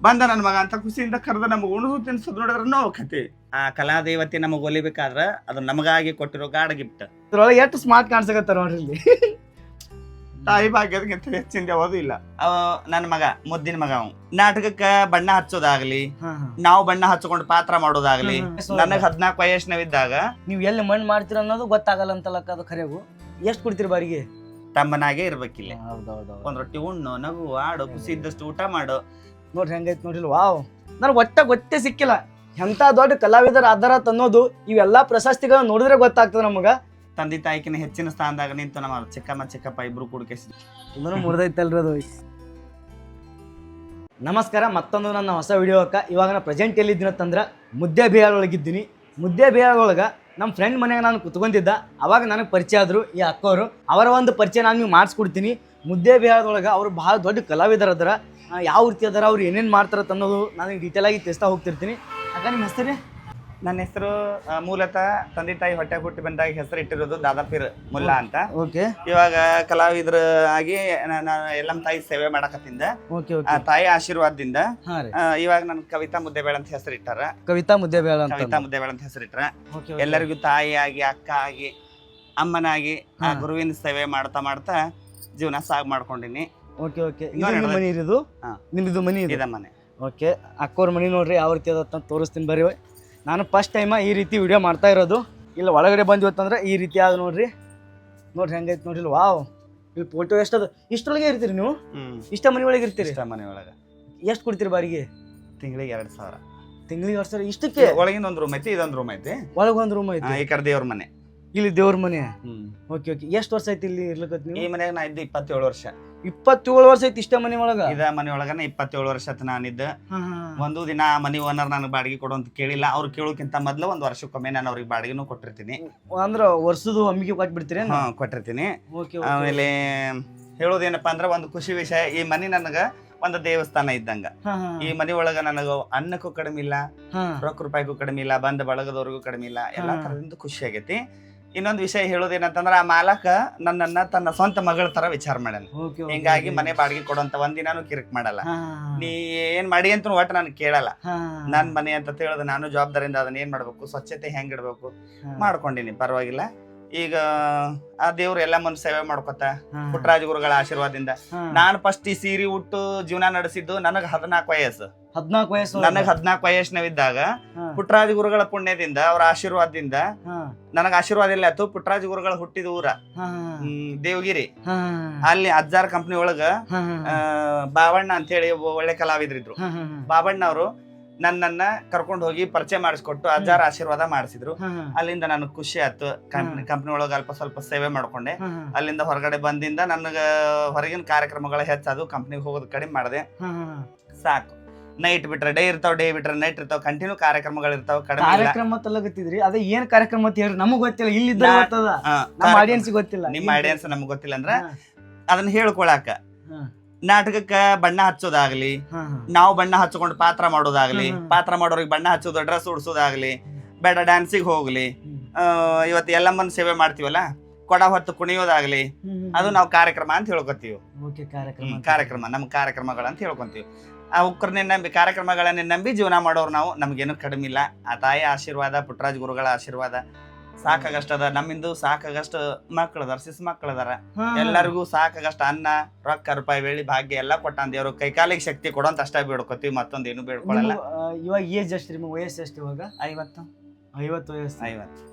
ಬಂದ ನನ್ನ ಮಗ ಅಂತ ಖುಷಿಯಿಂದ ಕರೆದ ನಮಗೆ ಉಣಿಸು ತಿನ್ಸೋದು ನೋಡಿದ್ರೆ ನಾವು ಕತೆ ಆ ಕಲಾದೇವತೆ ನಮಗೆ ಒಲಿಬೇಕಾದ್ರ ಅದು ನಮಗಾಗಿ ಕೊಟ್ಟಿರೋ ಗಾಢ ಗಿಫ್ಟ್. ಇದ್ರೊಳಗೆ ಎಷ್ಟು ಸ್ಮಾರ್ಟ್ ಕಾಣಿಸಕತ್ತಾರ ನೋಡ್ರಿ ಇಲ್ಲಿ. ತಾಯಿ ಭಾಗ್ಯದಕ್ಕಿಂತ ಹೆಚ್ಚಿಂದ ಯಾವುದೂ ಇಲ್ಲ. ನನ್ನ ಮಗ ಮುದ್ದಿನ ಮಗ ಅವ ನಾಟಕಕ್ಕ ಬಣ್ಣ ಹಚ್ಚೋದಾಗ್ಲಿ, ನಾವು ಬಣ್ಣ ಹಚ್ಕೊಂಡು ಪಾತ್ರ ಮಾಡೋದಾಗ್ಲಿ, ನನಗ್ 14 ವಯಸ್ಸಿನವಿದ್ದಾಗ ನೀವ್ ಎಲ್ಲಿ ಮಣ್ಣು ಮಾಡ್ತೀರ ಅನ್ನೋದು ಗೊತ್ತಾಗಲ್ಲ ಅಂತಲಕ್ಕ. ಅದು ಖರೆಗೂ ಎಷ್ಟು ಕೊಡ್ತೀರಿ ಬಾರಿಗೆ? ತಮ್ಮನಾಗೆ ಇರ್ಬೇಕಿಲ್ಲ. ಹೌದೌದು. ಒಂದ್ ರೊಟ್ಟಿ ಉಣ್ಣು, ನಗು, ಆಡು, ಖುಷಿ ಇದ್ದಷ್ಟು ಊಟ ಮಾಡು. ನೋಡ್ರಿ ಹೆಂಗೈತ್ ನೋಡ್ರಿ. ವಾವ್, ನನಗೆ ಗೊತ್ತೇ ಸಿಕ್ಕಿಲ್ಲ ಎಂತ ದೊಡ್ಡ ಕಲಾವಿದರ ಆಧಾರ ಅನ್ನೋದು. ಇವೆಲ್ಲಾ ಪ್ರಶಸ್ತಿಗಳನ್ನ ನೋಡಿದ್ರೆ ಗೊತ್ತಾಗ್ತದೆ ನಮಗ. ತಂದೆ ತಾಯಿಕಿನ ಹೆಚ್ಚಿನ ಸ್ಥಾನದಾಗ ನಿಂತು ನಮ್ಮ ಚಿಕ್ಕಮ್ಮ ಚಿಕ್ಕಪ್ಪ ಇಬ್ರು ಕುಡ್ಕೇಸಿದ್ರು. ಇದನ್ನು ಮುರಿದೈತಲ್ರಿ ಅದು. ನಮಸ್ಕಾರ, ಮತ್ತೊಂದು ನನ್ನ ಹೊಸ ವಿಡಿಯೋಕ್ಕ. ಇವಾಗ ನಾನು ಪ್ರೆಸೆಂಟ್ ಎಲ್ಲಿದ್ದೀನಂತಂದ್ರೆ ಮುದ್ದೇಬಿಹಾಳ ಒಳಗಿದ್ದೀನಿ. ಮುದ್ದೇಬಿಹಾಳ ಒಳಗೆ ನಮ್ಮ ಫ್ರೆಂಡ್ ಮನೆಗೆ ನಾನು ಕುತ್ಕೊಂಡಿದ್ದ. ಅವಾಗ ನನಗೆ ಪರಿಚಯ ಆದರು ಈ ಅಕ್ಕವರು. ಅವರ ಒಂದು ಪರಿಚಯ ನಾನು ನೀವು ಮಾಡಿಸ್ಕೊಡ್ತೀನಿ. ಮುದ್ದೇಬಿಹಾಳದೊಳಗೆ ಅವರು ಭಾಳ ದೊಡ್ಡ ಕಲಾವಿದರು ಅದರ. ಯಾವ ರೀತಿ ಅದಾರ, ಅವ್ರು ಏನೇನು ಮಾಡ್ತಾರ ಅನ್ನೋದು ನಾನು ಡೀಟೇಲಾಗಿ ತಿಳಿಸ್ತಾ ಹೋಗ್ತಿರ್ತೀನಿ. ಅಕ್ಕ, ನಿಮ್ಮ ಹೆಸರೇ? ನನ್ನ ಹೆಸರು ಮೂಲತಃ ತಂದೆ ತಾಯಿ ಹೊಟ್ಟೆ ಹುಟ್ಟಿ ಬಂದಾಗ ಹೆಸರು ಇಟ್ಟಿರೋದು ದಾದಾಪೀರ್ ಮುಲ್ಲಾ ಅಂತ. ಓಕೆ. ಇವಾಗ ಕಲಾವಿದ್ರ ಆಗಿ ನಾನು ಎಲ್ಲಮ್ಮ ತಾಯಿ ಸೇವೆ ಮಾಡಕತ್ತಿಂದ. ತಾಯಿ ಆಶೀರ್ವಾದದಿಂದ ಇವಾಗ ನನ್ ಕವಿತಾ ಮುದ್ದೇಬೇಳ ಅಂತ ಹೆಸರು ಇಟ್ಟಾರ. ಕವಿತಾ ಮುದ್ದೇಬೇಳ ಅಂತ ಹೆಸರು ಇಟ್ಟಾರ. ಎಲ್ಲರಿಗೂ ತಾಯಿ ಆಗಿ, ಅಕ್ಕ ಆಗಿ, ಅಮ್ಮನಾಗಿ ಆ ಗುರುವಿನ ಸೇವೆ ಮಾಡ್ತಾ ಮಾಡ್ತಾ ಜೀವನ ಸಾಗ್ ಮಾಡ್ಕೊಂಡಿನಿ. ನಿಮ್ದು ಮನಿ ಇದೆ ಮನೆ. ಓಕೆ, ಅಕ್ಕವ್ರ ಮನಿ ನೋಡ್ರಿ ಯಾವ ರೀತಿ ಅದ ತೋರಿಸ್ತೀನಿ ಬರ್ರಿ. ನಾನು ಫಸ್ಟ್ ಟೈಮ ಈ ರೀತಿ ವಿಡಿಯೋ ಮಾಡ್ತಾ ಇರೋದು. ಇಲ್ಲ ಒಳಗಡೆ ಬಂದಿವತ್ತಂದ್ರೆ ಈ ರೀತಿ ಆದ ನೋಡ್ರಿ ಹೆಂಗೈತೆ ನೋಡ್ರಿ. ವಾವ್, ಇಲ್ಲಿ ಫೋಟೋ ಎಷ್ಟದ. ಇಷ್ಟೊಳಗೆ ಇರ್ತೀರಿ ನೀವು? ಇಷ್ಟ ಮನೆ ಒಳಗೆ ಇರ್ತೀರಿ? ಮನೆ ಒಳಗೆ. ಎಷ್ಟು ಕೊಡ್ತೀರಿ ಬಾರಿಗೆ? ತಿಂಗಳಿಗೆ 2,000. ತಿಂಗಳಿಗೆ 2,000? ಇಷ್ಟಕ್ಕೆ? ಒಳಗಿಂದ ಒಂದು ರೂಮ್ ಐತಿ, ಇದೊಂದು ರೂಮ್ ಐತಿ. ಒಳಗೊಂದು ರೂಮ್ ಐತಿ, ಈ ಕಡೆ ದೇವ್ರ ಮನೆ. ಇಲ್ಲಿ ದೇವ್ರ ಮನೆ. ಓಕೆ. ಎಷ್ಟು ವರ್ಷ ಐತಿ ಇಲ್ಲಿ ಇರ್ಲಕತ್ ನೀವು? ಈ ಮನೆಯಾಗ ನಾ ಇದ್ದು 27 ವರ್ಷ. 27 ವರ್ಷ ಐತಿ ಇಷ್ಟ ಮನೆ ಒಳಗ? ಇದ ಮನೆ ಒಳಗನ 27 ವರ್ಷ ನಾನಿದ್ದ. ಒಂದು ದಿನ ಮನಿ ಓನರ್ ನನಗೆ ಬಾಡಿಗೆ ಕೊಡು ಅಂತ ಕೇಳಿಲ್ಲ. ಅವ್ರು ಕೇಳೋಕ್ಕಿಂತ ಮೊದ್ಲು ಒಂದು ವರ್ಷಕ್ಕೊಮ್ಮೆ ನಾನು ಅವ್ರಿಗೆ ಬಾಡಿಗೆನೂ ಕೊಟ್ಟಿರ್ತೀನಿ. ಅಂದ್ರ ವರ್ಷದ ಒಮ್ಮಿಗೆ ಕೊಟ್ಬಿಡ್ತೀರಿ? ಕೊಟ್ಟಿರ್ತೀನಿ. ಆಮೇಲೆ ಹೇಳೋದೇನಪ್ಪಾ ಅಂದ್ರ ಒಂದು ಖುಷಿ ವಿಷಯ, ಈ ಮನಿ ನನಗ ಒಂದು ದೇವಸ್ಥಾನ ಇದ್ದಂಗ. ಈ ಮನಿ ಒಳಗ ನನಗ ಅನ್ನಕ್ಕೂ ಕಡಿಮೆ ಇಲ್ಲ, ರೊಕ್ಕ ರೂಪಾಯಿಗೂ ಕಡಿಮೆ ಇಲ್ಲ, ಬಂದ ಬಳಗದವ್ರಿಗೂ ಕಡಿಮೆ ಇಲ್ಲ, ಎಲ್ಲಾ ತರದಿಂದ ಖುಷಿ ಆಗೈತಿ. ಇನ್ನೊಂದು ವಿಷಯ ಹೇಳೋದೇನಂತಂದ್ರ ಆ ಮಾಲಕ ನನ್ನನ್ನ ತನ್ನ ಸ್ವಂತ ಮಗಳ ತರ ವಿಚಾರ ಮಾಡ್ಯಾನ. ಹಿಂಗಾಗಿ ಮನೆ ಬಾಡಿಗೆ ಕೊಡುವಂತ ಒಂದಿನಾನು ಕಿರಿಕ್ ಮಾಡಲ್ಲ. ನೀ ಏನ್ ಮಾಡಿ ಅಂತ ಒಟ್ಟು ನನ್ ಕೇಳಲ್ಲ. ನನ್ ಮನೆ ಅಂತ ತಿಳಿದ ನಾನು ಜವಾಬ್ದಾರಿಯಿಂದ ಅದನ್ನ ಏನ್ ಮಾಡ್ಬೇಕು, ಸ್ವಚ್ಛತೆ ಹೆಂಗ್ ಇಡ್ಬೇಕು ಮಾಡ್ಕೊಂಡಿನಿ, ಪರವಾಗಿಲ್ಲ. ಈಗ ಆ ದೇವ್ರು ಎಲ್ಲ ಮನ್ ಸೇವೆ ಮಾಡ್ಕೊತ ಪುಟ್ಟರಾಜ ಗುರುಗಳ ಆಶೀರ್ವಾದದಿಂದ ನಾನು ಫಸ್ಟ್ ಈ ಸೀರೆ ಉಟ್ಟು ಜೀವನ ನಡೆಸಿದ್ದು ನನಗ್ 14 ವಯಸ್ಸು. 14 ವಯಸ್ಸು? ನನಗ್ 14 ವಯಸ್ಸಿನವಿದ್ದಾಗ ಪುಟ್ಟರಾಜ ಗುರುಗಳ ಪುಣ್ಯದಿಂದ, ಅವ್ರ ಆಶೀರ್ವಾದದಿಂದ ನನಗ ಆಶೀರ್ವಾದ ಇಲ್ಲ ಆಯ್ತು. ಪುಟ್ಟರಾಜ ಗುರುಗಳ ಹುಟ್ಟಿದ ಊರ ದೇವಗಿರಿ. ಅಲ್ಲಿ ಅಜ್ಜಾರ್ ಕಂಪ್ನಿ ಒಳಗ ಬಾಬಣ್ಣ ಅಂತ ಹೇಳಿ ಒಳ್ಳೆ ಕಲಾವಿದ್ರಿದ್ರು. ಬಾಬಣ್ಣ ಅವರು ನನ್ನನ್ನ ಕರ್ಕೊಂಡು ಹೋಗಿ ಪರಿಚಯ ಮಾಡಿಸ್ಕೊಟ್ಟು ಅಜ್ಜಾರ ಆಶೀರ್ವಾದ ಮಾಡಿಸಿದ್ರು. ಅಲ್ಲಿಂದ ನನಗ್ ಖುಷಿ ಆಯ್ತು. ಕಂಪ್ನಿ ಒಳಗ ಅಲ್ಪ ಸ್ವಲ್ಪ ಸೇವೆ ಮಾಡ್ಕೊಂಡೆ. ಅಲ್ಲಿಂದ ಹೊರಗಡೆ ಬಂದಿಂದ ನನಗ ಹೊರಗಿನ ಕಾರ್ಯಕ್ರಮಗಳ ಹೆಚ್ಚಾದು, ಕಂಪ್ನಿಗೆ ಹೋಗೋದು ಕಡಿಮೆ ಮಾಡಿದೆ. ಸಾಕು. ನೈಟ್ ಬಿಟ್ರೆ ಡೇ ಇರ್ತಾವ, ಡೇ ಬಿಟ್ರೆ ನೈಟ್ ಇರ್ತಾವ, ಕಂಟಿನ್ಯೂ ಕಾರ್ಯಕ್ರಮಗಳು ಇರ್ತಾವ. ಕಾರ್ಯಕ್ರಮ ತಲಗತ್ತಿದ್ರಿ, ಅದೇ ಏನ್ ಕಾರ್ಯಕ್ರಮ ಅಂತ ಹೇಳ್ರಿ, ನಮಗ್ ಗೊತ್ತಿಲ್ಲ. ಇಲ್ಲಿದ್ದ ನಮ್ಮ ಆಡಿಯನ್ಸ್ ಗೊತ್ತಿಲ್ಲ. ನಿಮ್ಮ ಆಡಿಯನ್ಸ್ ನಮಗ್ ಗೊತ್ತಿಲ್ಲ ಅಂದ್ರ ಅದನ್ನ ಹೇಳ್ಕೊಳಾಕ ನಾಟಕಕ್ಕ ಬಣ್ಣ ಹಚ್ಚೋದಾಗ್ಲಿ, ನಾವು ಬಣ್ಣ ಹಚ್ಕೊಂಡು ಪಾತ್ರ ಮಾಡೋದಾಗ್ಲಿ, ಪಾತ್ರ ಮಾಡೋರಿಗೆ ಬಣ್ಣ ಹಚ್ಚೋದು, ಡ್ರೆಸ್ ಉಡ್ಸೋದಾಗ್ಲಿ, ಬೇಡ ಡ್ಯಾನ್ಸಿಗೆ ಹೋಗ್ಲಿ, ಇವತ್ತು ಎಲ್ಲಮ್ಮನ ಸೇವೆ ಮಾಡ್ತೀವಲ್ಲ, ಕೊಡ ಹೊತ್ತು ಕುಣಿಯೋದಾಗ್ಲಿ, ಅದು ನಾವು ಕಾರ್ಯಕ್ರಮ ಅಂತ ಹೇಳ್ಕೊತೀವಿ. ಕಾರ್ಯಕ್ರಮ ನಮ್ಮ ಕಾರ್ಯಕ್ರಮಗಳಂತ ಹೇಳ್ಕೊಂತೀವಿ. ಅವಕ್ರನ್ನೇ ನಂಬಿ, ಕಾರ್ಯಕ್ರಮಗಳನ್ನೇ ನಂಬಿ ಜೀವನ ಮಾಡೋರು ನಾವು. ನಮ್ಗೇನು ಕಡಿಮೆ ಇಲ್ಲ. ಆ ತಾಯಿ ಆಶೀರ್ವಾದ, ಪುಟ್ಟರಾಜ ಗುರುಗಳ ಆಶೀರ್ವಾದ ಸಾಕಾಗಷ್ಟ ಅದ. ನಮ್ಮಿಂದು ಸಾಕಾಗಷ್ಟು ಮಕ್ಕಳದಾರ, ಸಿಸ್ ಮಕ್ಕಳದಾರ. ಎಲ್ಲರಿಗೂ ಸಾಕಾಗಷ್ಟ ಅನ್ನ, ರೊಕ್ಕ, ರೂಪಾಯಿ, ಬೆಳ್ಳಿ, ಭಾಗ್ಯ ಎಲ್ಲ ಕೊಟ್ಟಾನ ದೇವ್ರು. ಕೈಕಾಲಿಗೆ ಶಕ್ತಿ ಕೊಡೋಂತ ಅಷ್ಟ ಬೇಡ್ಕೊತೀವಿ, ಮತ್ತೊಂದೇನು ಬೇಡ್ಕೊಳಲ್ಲ. ಇವಾಗ ಏಜ್ ಎಷ್ಟು? ನಿಮ್ಮ ವಯಸ್ಸು ಎಷ್ಟು ಇವಾಗ? 50 ವಯಸ್ಸು. 50.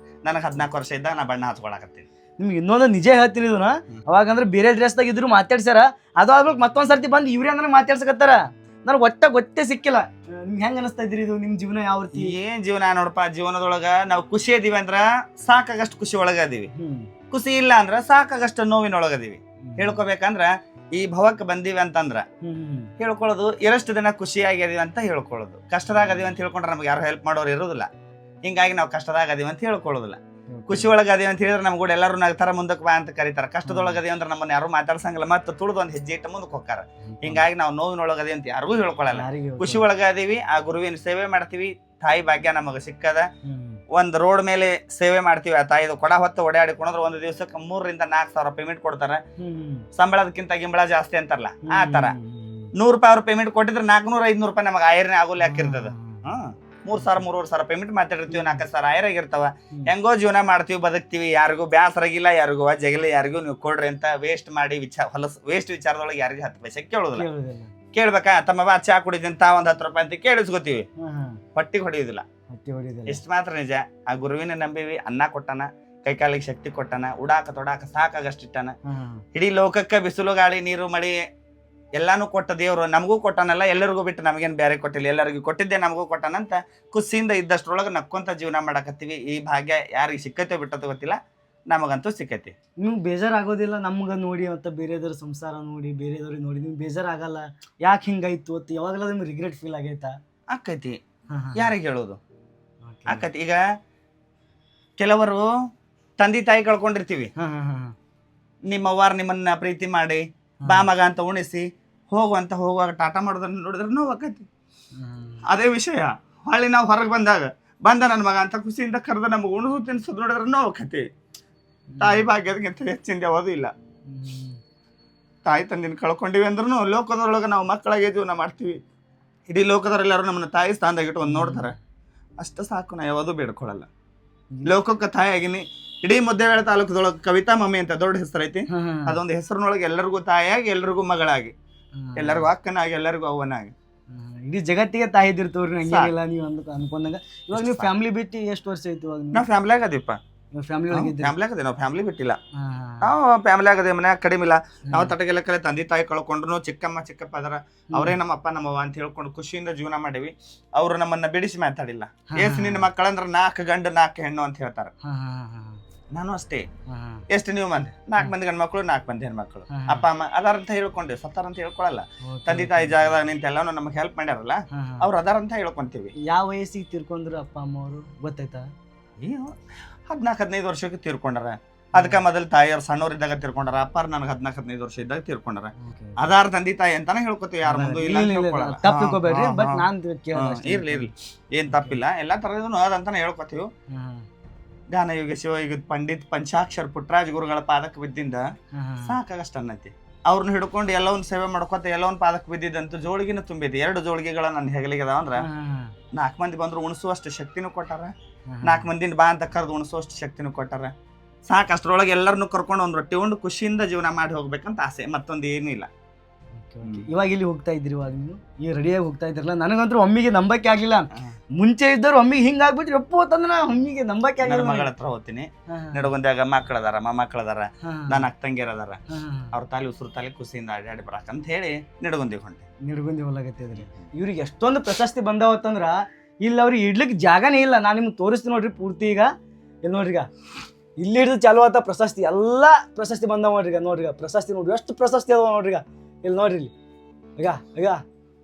ನನಗೆ 14 ವರ್ಷ ಇದ್ದಾಗ ನಾ ಬಣ್ಣ ಹಚ್ಕೊಳಕತ್ತೀನಿ. ನಿಮ್ಗೆ ಇನ್ನೊಂದು ನಿಜ ಹೇಳ್ತೀನಿ ಇದನ್ನ. ಅವಾಗಂದ್ರೆ ಬೇರೆ ಡ್ರೆಸ್ದಾಗ ಇದ್ರು ಮಾತಾಡ್ಸ್ಯಾರ, ಅದು ಆದ್ಮೇಲೆ ಮತ್ತೊಂದ್ ಸರ್ತಿ ಬಂದು ಇವ್ರೇ ಅಂದ್ರೆ ಮಾತಾಡ್ಸಕತ್ತಾರ. ನನಗೆ ಗೊತ್ತೇ ಸಿಕ್ಕಿಲ್ಲ. ನಿಮ್ಗೆ ಹೆಂಗ ಅನಿಸ್ತಾ ಇದ್ರಿ ಇದು? ನಿಮ್ ಜೀವನ ಯಾವ ರೀತಿ? ಏನ್ ಜೀವನ ನೋಡಪ್ಪ, ಜೀವನದೊಳಗ ನಾವು ಖುಷಿ ಇದೀವಿ ಅಂದ್ರ ಸಾಕಾಗಷ್ಟು ಖುಷಿ ಒಳಗ ಅದೀವಿ, ಖುಷಿ ಇಲ್ಲ ಅಂದ್ರ ಸಾಕಾಗಷ್ಟು ನೋವಿನೊಳಗದೀವಿ. ಹೇಳ್ಕೊಬೇಕಂದ್ರ ಈ ಭವಕ್ಕೆ ಬಂದೀವಿ ಅಂತಂದ್ರ ಹೇಳ್ಕೊಳ್ಳೋದು, ಎಷ್ಟು ದಿನ ಖುಷಿಯಾಗಿ ಅದೀವಿ ಅಂತ ಹೇಳ್ಕೊಳ್ಳೋದು. ಕಷ್ಟದಾಗ ಅದೀವಿ ಅಂತ ಹೇಳ್ಕೊಂಡ್ರೆ ನಮ್ಗೆ ಯಾರು ಹೆಲ್ಪ್ ಮಾಡೋರು ಇರೋದಿಲ್ಲ. ಹಿಂಗಾಗಿ ನಾವು ಕಷ್ಟದಾಗ ಅದೀವಿ ಅಂತ ಹೇಳ್ಕೊಳ್ಳೋದಿಲ್ಲ. ಖುಷಿ ಒಳಗ ಅದೀವಿ ಅಂತ ಹೇಳಿದ್ರೆ ನಮ್ಗೂ ಎಲ್ಲರೂ ನಗ್ತಾರ, ಮುಂದಕ್ಕೆ ಬಾ ಅಂತ ಕರೀತಾರ. ಕಷ್ಟದೊಳಗ ಅದೀವಿ ಅಂದ್ರೆ ನಮ್ಮನ್ನ ಯಾರು ಮಾತಾಡ್ಸಂಗಿಲ್ಲ, ಮತ್ತೆ ತುಳಿದು ಒಂದು ಹೆಜ್ಜೆ ಇಟ್ಟು ಮುಂದಕ್ಕೆ ಹೋಗ್ತಾರ. ಹಿಂಗಾಗಿ ನಾವು ನೋವಿನೊಳಗದೀವಿ ಅಂತ ಯಾರಿಗೂ ಹೇಳ್ಕೊಳಲ್ಲ. ಖುಷಿ ಒಳಗ ಅದೀವಿ, ಆ ಗುರುವಿನ ಸೇವೆ ಮಾಡ್ತೀವಿ. ತಾಯಿ ಭಾಗ್ಯ ನಮಗ ಸಿಕ್ಕದ. ಒಂದ್ ರೋಡ್ ಮೇಲೆ ಸೇವೆ ಮಾಡ್ತೀವಿ. ಆ ತಾಯಿದು ಕೊಡ ಹೊತ್ತು ಓಡಾಡಿಕೊಂಡ್ರೆ ಒಂದು ದಿವಸಕ್ಕೆ 3,000 ರಿಂದ 4,000 ಪೇಮೆಂಟ್ ಕೊಡ್ತಾರ. ಸಂಬಳದಕ್ಕಿಂತ ಗಿಂಬಳ ಜಾಸ್ತಿ ಅಂತಾರಲ್ಲ, ಆ ತರ 100 ರೂಪಾಯಿ ಅವ್ರು ಪೇಮೆಂಟ್ ಕೊಟ್ಟಿದ್ರೆ 400-500 ರೂಪಾಯಿ ನಮಗೆ ಆಯರ್ನೇ ಆಗೋಲ್ ಹಾಕಿರ್ತದ. 3,000 3,500 ಪೇಮೆಂಟ್ ಮಾತಾಡಿರ್ತೀವಿ, 4,000 ಆಯರಾಗಿರ್ತಾವ. ಹೆಂಗೋ ಜೀವನ ಮಾಡ್ತೀವಿ, ಬದುಕ್ತಿವಿ. ಯಾರಿಗೂ ಬ್ಯಾಸರಾಗಿಲ್ಲ, ಯಾರಿಗೂ ವಜ್ಜಾಗಿಲ್ಲ, ಯಾರಿಗೂ ನೀವು ಕೊಡ್ರಿ ಅಂತ ವೇಸ್ಟ್ ಮಾಡಿ ವೇಸ್ಟ್ ವಿಚಾರದೊಳಗೆ ಯಾರಿಗೂ 10 ಪೈಸೆ ಕೇಳೋದಿಲ್ಲ. ಕೇಳ್ಬೇಕಾ ತಮ್ಮ ಬಾ ಚಾ ಕುಡಿದಂತ 10 ರೂಪಾಯಿ ಅಂತ ಕೇಳಿಸ್ಕೋತೀವಿ, ಪಟ್ಟಿಗೆ ಹೊಡೆಯುದಿಲ್ಲ. ಎಷ್ಟು ಮಾತ್ರ ನಿಜ, ಆ ಗುರುವಿನ ನಂಬಿವಿ, ಅನ್ನ ಕೊಟ್ಟಾನ, ಕೈಕಾಲಿಗೆ ಶಕ್ತಿ ಕೊಟ್ಟಾನ, ಉಡಾಕ ತೊಡಾಕ ಸಾಕಾಗಷ್ಟಿಟ್ಟಾನ. ಇಡೀ ಲೋಕಕ್ಕೆ ಬಿಸಿಲು ಗಾಳಿ ನೀರು ಮಳಿ ಎಲ್ಲಾನು ಕೊಟ್ಟ ದೇವ್ರು ನಮಗೂ ಕೊಟ್ಟಾನಲ್ಲ, ಎಲ್ಲರಿಗೂ ಬಿಟ್ಟು ನಮಗೇನು ಬೇರೆ ಕೊಟ್ಟಿಲ್ಲ, ಎಲ್ಲರಿಗೂ ಕೊಟ್ಟಿದ್ದೆ ನಮಗೂ ಕೊಟ್ಟಾನಂತ ಖುಷಿಯಿಂದ ಇದ್ದಷ್ಟ್ರೊಳಗೆ ನಕ್ಕೊಂತ ಜೀವನ ಮಾಡಕತ್ತೀವಿ. ಈ ಭಾಗ್ಯ ಯಾರಿಗೆ ಸಿಕ್ಕೈತೆ ಬಿಟ್ಟದ ಗೊತ್ತಿಲ್ಲ, ನಮಗಂತೂ ಸಿಕ್ಕೈತಿ. ನೀವು ಬೇಜಾರಾಗೋದಿಲ್ಲ ನಮ್ಗೆ ನೋಡಿ ಮತ್ತು ಬೇರೆದವ್ರ ಸಂಸಾರ ನೋಡಿ, ಬೇರೆದವ್ರಿಗೆ ನೋಡಿ ನಿಮ್ಗೆ ಬೇಜಾರಾಗಲ್ಲ? ಯಾಕೆ ಹಿಂಗಾಯ್ತು ಅಂತ ಯಾವಾಗಲೂ ನಿಮ್ಗೆ ರಿಗ್ರೆಟ್ ಫೀಲ್ ಆಗೈತಾ? ಆಕೈತಿ, ಯಾರಿಗೆ ಹೇಳೋದು ಆಕೈತಿ. ಈಗ ಕೆಲವರು ತಂದೆ ತಾಯಿ ಕಳ್ಕೊಂಡಿರ್ತೀವಿ, ನಿಮ್ಮವ್ವಾರ ನಿಮ್ಮನ್ನ ಪ್ರೀತಿ ಮಾಡಿ ಬಾ ಮಗ ಅಂತ ಉಣಿಸಿ ಹೋಗುವಾಗ ಟಾಟಾ ಮಾಡೋದನ್ನ ನೋಡಿದ್ರೆ ನೋವು ಆಕೈತಿ. ಅದೇ ವಿಷಯ ಹೊಳ್ಳಿ ನಾವು ಹೊರಗೆ ಬಂದ ನನ್ನ ಮಗ ಅಂತ ಖುಷಿಯಿಂದ ಕರೆದ ನಮಗೆ ಉಣಿಸು ತಿನ್ಸೋದು ನೋಡಿದ್ರೆ ನೋವು ಆಕೈತಿ. ತಾಯಿ ಭಾಗ್ಯದಕ್ಕಿಂತ ಹೆಚ್ಚಿಂದ ಯಾವುದೂ ಇಲ್ಲ. ತಾಯಿ ತಂದಿನ ಕಳ್ಕೊಂಡಿವಿ ಅಂದ್ರೂ ಲೋಕದೊಳಗೆ ನಾವು ಮಕ್ಕಳಾಗೆ ಜೀವನ ಮಾಡ್ತೀವಿ. ಇಡೀ ಲೋಕದವರೆಲ್ಲರೂ ನಮ್ಮನ್ನ ತಾಯಿ ಸ್ಥಾನದಾಗ ಇಟ್ಟು ಒಂದು ನೋಡ್ತಾರೆ, ಅಷ್ಟು ಸಾಕು. ನಾ ಯಾವುದು ಬೇಡ್ಕೊಳ್ಳಲ್ಲ. ಲೋಕಕ್ಕೆ ತಾಯಿ ಆಗಿನಿ. ಇಡೀ ಮುದ್ದೇಬೇಳೆ ತಾಲೂಕದೊಳಗೆ ಕವಿತಾ ಮಮ್ಮಿ ಅಂತ ದೊಡ್ಡ ಹೆಸರು ಐತಿ. ಅದೊಂದು ಹೆಸರಿನೊಳಗೆ ಎಲ್ಲರಿಗೂ ತಾಯಿಯಾಗಿ, ಎಲ್ಲರಿಗೂ ಮಗಳಾಗಿ, ಎಲ್ಲರಿಗೂ ಅಕ್ಕನಾಗಿ, ಎಲ್ಲರಿಗೂ ಅವ್ವನಾಗಿ, ಇಡೀ ಜಗತ್ತಿಗೆ ತಾಯಿ ಇದ್ದಿರ್ತವ್ರಿ. ಹಂಗೇನಿಲ್ಲ ನೀವು ಅನ್ಕೊಂಡಂಗ. ಇವಾಗ ನೀವು ಫ್ಯಾಮಿಲಿ ಬಿಟ್ಟು ಎಷ್ಟು ವರ್ಷ ಆಯ್ತು? ಇವಾಗ ನಾವು ಫ್ಯಾಮಿಲಿ ಆಗದಿಪ್ಪ, ಫ್ಯಾಮಿಲಿ ಆಗದೆ. ನಾವು ಫ್ಯಾಮಿಲಿ ಬಿಟ್ಟಿಲ್ಲ, ನಾವು ಫ್ಯಾಮಿಲಿ ಆಗದೆ. ಮನ್ಯಾಗ ಕಡಿಮೆ ಇಲ್ಲ. ನಾವು ತಟಗೆಲ್ಲ ಕಲೆ ತಂದೆ ತಾಯಿ ಕಳ್ಕೊಂಡ್ರು ಚಿಕ್ಕಮ್ಮ ಚಿಕ್ಕಪ್ಪ ಅದರ, ಅವರೇ ನಮ್ಮ ಅಪ್ಪ ನಮ್ಮವ್ವ ಅಂತ ಹೇಳ್ಕೊಂಡು ಖುಷಿಯಿಂದ ಜೀವನ ಮಾಡೀವಿ. ಅವ್ರು ನಮ್ಮನ್ನ ಬಿಡಿಸಿ ಮಾತಾಡಿಲ್ಲ. ಏಸು ನಿನ್ನ ಮಕ್ಕಳಂದ್ರ 4 ಗಂಡು 4 ಹೆಣ್ಣು ಅಂತ ಹೇಳ್ತಾರ. ನಾನು ಅಷ್ಟೇ. ಎಷ್ಟು ನೀವು ಮಂದಿ? 4 ಮಂದಿ ಗಂಡು ಮಕ್ಕಳು, 4 ಮಂದಿ ಹೆಣ್ಮಕ್ಳು. ಅಪ್ಪ ಅಮ್ಮ ಅದಾರ ಅಂತ ಹೇಳ್ಕೊಂಡೆ, ಸತ್ತಾರ ಅಂತ ಹೇಳ್ಕೊಳಲ್ಲ. ತಂದೆ ತಾಯಿ ಜಾಗದಾಗ ನಿಂತ ಎಲ್ಲಾನು ನಮಗೆ ಹೆಲ್ಪ್ ಮಾಡ್ಯಾರಲ್ಲ, ಅವ್ರು ಅದಾರ ಅಂತ ಹೇಳ್ಕೊಂತೀವಿ. ಯಾವ ವಯಸ್ಸಿಗೆ ತೀರ್ಕೊಂಡ್ರು ಅಪ್ಪ ಅಮ್ಮ ಅವರು ಗೊತ್ತಾಯ್ತಾ? 14-15 ವರ್ಷಕ್ಕೆ ತೀರ್ಕೊಂಡಾರ. ಅದಕ್ಕೆ ಮೊದಲು ತಾಯಿಯವ್ರು ಸಣ್ಣವ್ರಿದ್ದಾಗ ತೀರ್ಕೊಂಡಾರ. ಅಪ್ಪಾರ ನನಗೆ 14-15 ವರ್ಷ ಇದ್ದಾಗ ತೀರ್ಕೊಂಡಾರ. ಅದಾರ ತಂದೆ ತಾಯಿ ಅಂತಾನೆ ಹೇಳ್ಕೊತೀವಿ, ಯಾರ ಮುಂದೆ ಇಲ್ಲ. ಇರ್ಲಿ, ಏನ್ ತಪ್ಪಿಲ್ಲ. ಎಲ್ಲಾ ತರದೂ ಅದಂತಾನೆ ಹೇಳ್ಕೊತೀವಿ. ಗಾನಯುಗ ಶಿವಯುಗ ಪಂಡಿತ್ ಪಂಚಾಕ್ಷರ ಪುಟ್ಟರಾಜ ಗುರುಗಳ ಪಾದಕ್ಕೆ ಬಿದ್ದಿಂದ ಸಾಕಾಗಷ್ಟ ಅನ್ನೈತಿ. ಅವ್ರನ್ನ ಹಿಡ್ಕೊಂಡು ಎಲ್ಲವನ್ನ ಸೇವೆ ಮಾಡ್ಕೊತ ಎಲ್ಲವನ್ನ ಪಾದಕ್ಕೆ ಬಿದ್ದಿದ್ದಂತೂ ಜೋಳಿಗೆನ ತುಂಬೈತಿ. 2 ಜೋಳಿಗೆಗಳ ನನ್ನ ಹೆಗಲಿಗೆ ಅದಾವ ಅಂದ್ರ 4 ಮಂದಿ ಬಂದ್ರು ಉಣಿಸುವಷ್ಟು ಶಕ್ತಿನೂ ಕೊಟ್ಟಾರ. 4 ಮಂದಿನ ಬಾ ಅಂತ ಕರೆದು ಉಣಿಸುವಷ್ಟು ಶಕ್ತಿನೂ ಕೊಟ್ಟಾರ. ಸಾಕು, ಅಷ್ಟರೊಳಗೆ ಎಲ್ಲರನ್ನು ಕರ್ಕೊಂಡು ಒಂದು ರೊಟ್ಟಿ ಉಂಡು ಖುಷಿಯಿಂದ ಜೀವನ ಮಾಡಿ ಹೋಗ್ಬೇಕಂತ ಆಸೆ, ಮತ್ತೊಂದು ಏನೂ ಇಲ್ಲ. ಇವಾಗ ಇಲ್ಲಿ ಹೋಗ್ತಾ ಇದ್ರಿ, ಇವಾಗ ನೀವು ಈ ರೆಡಿಯಾಗಿ ಹೋಗ್ತಾ ಇದ್ರಲ್ಲ, ನನಗಂತೂ ಒಮ್ಮಿಗೆ ನಂಬಕ್ಕೆ ಆಗ್ಲಿಲ್ಲ. ಮುಂಚೆ ಇದ್ದವ್ರು ಒಮ್ಮಿಗೆ ಹಿಂಗ ಆಗ್ಬಿಟ್ರಿ ಒಪ್ಪು ಅಂತಂದ್ರೆ ಒಮ್ಮಿಗೆ ನಂಬಕ್ಕೆ ಆಗಿಲ್ಲ. ಮಗಳ ಹತ್ರ ಹೋಗ್ತೀನಿ, ನಡುಗೊಂದಾಗ ಮಕ್ಕಳದಾರ, ಮೊಮ್ಮಕ್ಕಳದಾರ, ನನ್ನ ಅಕ್ಕ ತಂಗಿಯರ್ ಅದಾರ. ಅವ್ರ ತಾಲಿ ಉಸಿರು ತಾಲಿ ಖುಷಿಯಿಂದ ಅಡ್ಡಾಡಿ ಬರಾಕಂತ ಹೇಳಿ ನಿಡಗುಂದಿಗೆ ಹೊಂಟೆ. ನಿಡಗುಂದಿ ಹೋಗ್ಲಾಗತ್ತಿದ್ರಿ. ಇವ್ರಿಗೆ ಎಷ್ಟೊಂದು ಪ್ರಶಸ್ತಿ ಬಂದಾವತ್ತಂದ್ರ ಇಲ್ಲಿ ಅವ್ರಿಗೆ ಇಡ್ಲಿಕ್ಕೆ ಜಾಗನೇ ಇಲ್ಲ. ನಾನು ನಿಮ್ಗೆ ತೋರಿಸ್ತೀನಿ ನೋಡ್ರಿ ಪೂರ್ತಿ. ಈಗ ಇಲ್ಲಿ ನೋಡ್ರಿ, ಈಗ ಇಲ್ಲಿ ಹಿಡಿದು ಚಾಲು ಆತ ಪ್ರಶಸ್ತಿ, ಎಲ್ಲ ಪ್ರಶಸ್ತಿ ಬಂದಾವ ನೋಡ್ರಿ. ಈಗ ನೋಡ್ರಿ, ಪ್ರಶಸ್ತಿ ನೋಡ್ರಿ ಎಷ್ಟು ಪ್ರಶಸ್ತಿ ಅದಾವ ನೋಡ್ರಿ. ಇಲ್ಲಿ ನೋಡ್ರಿ, ಇಲ್ಲಿ ಈಗ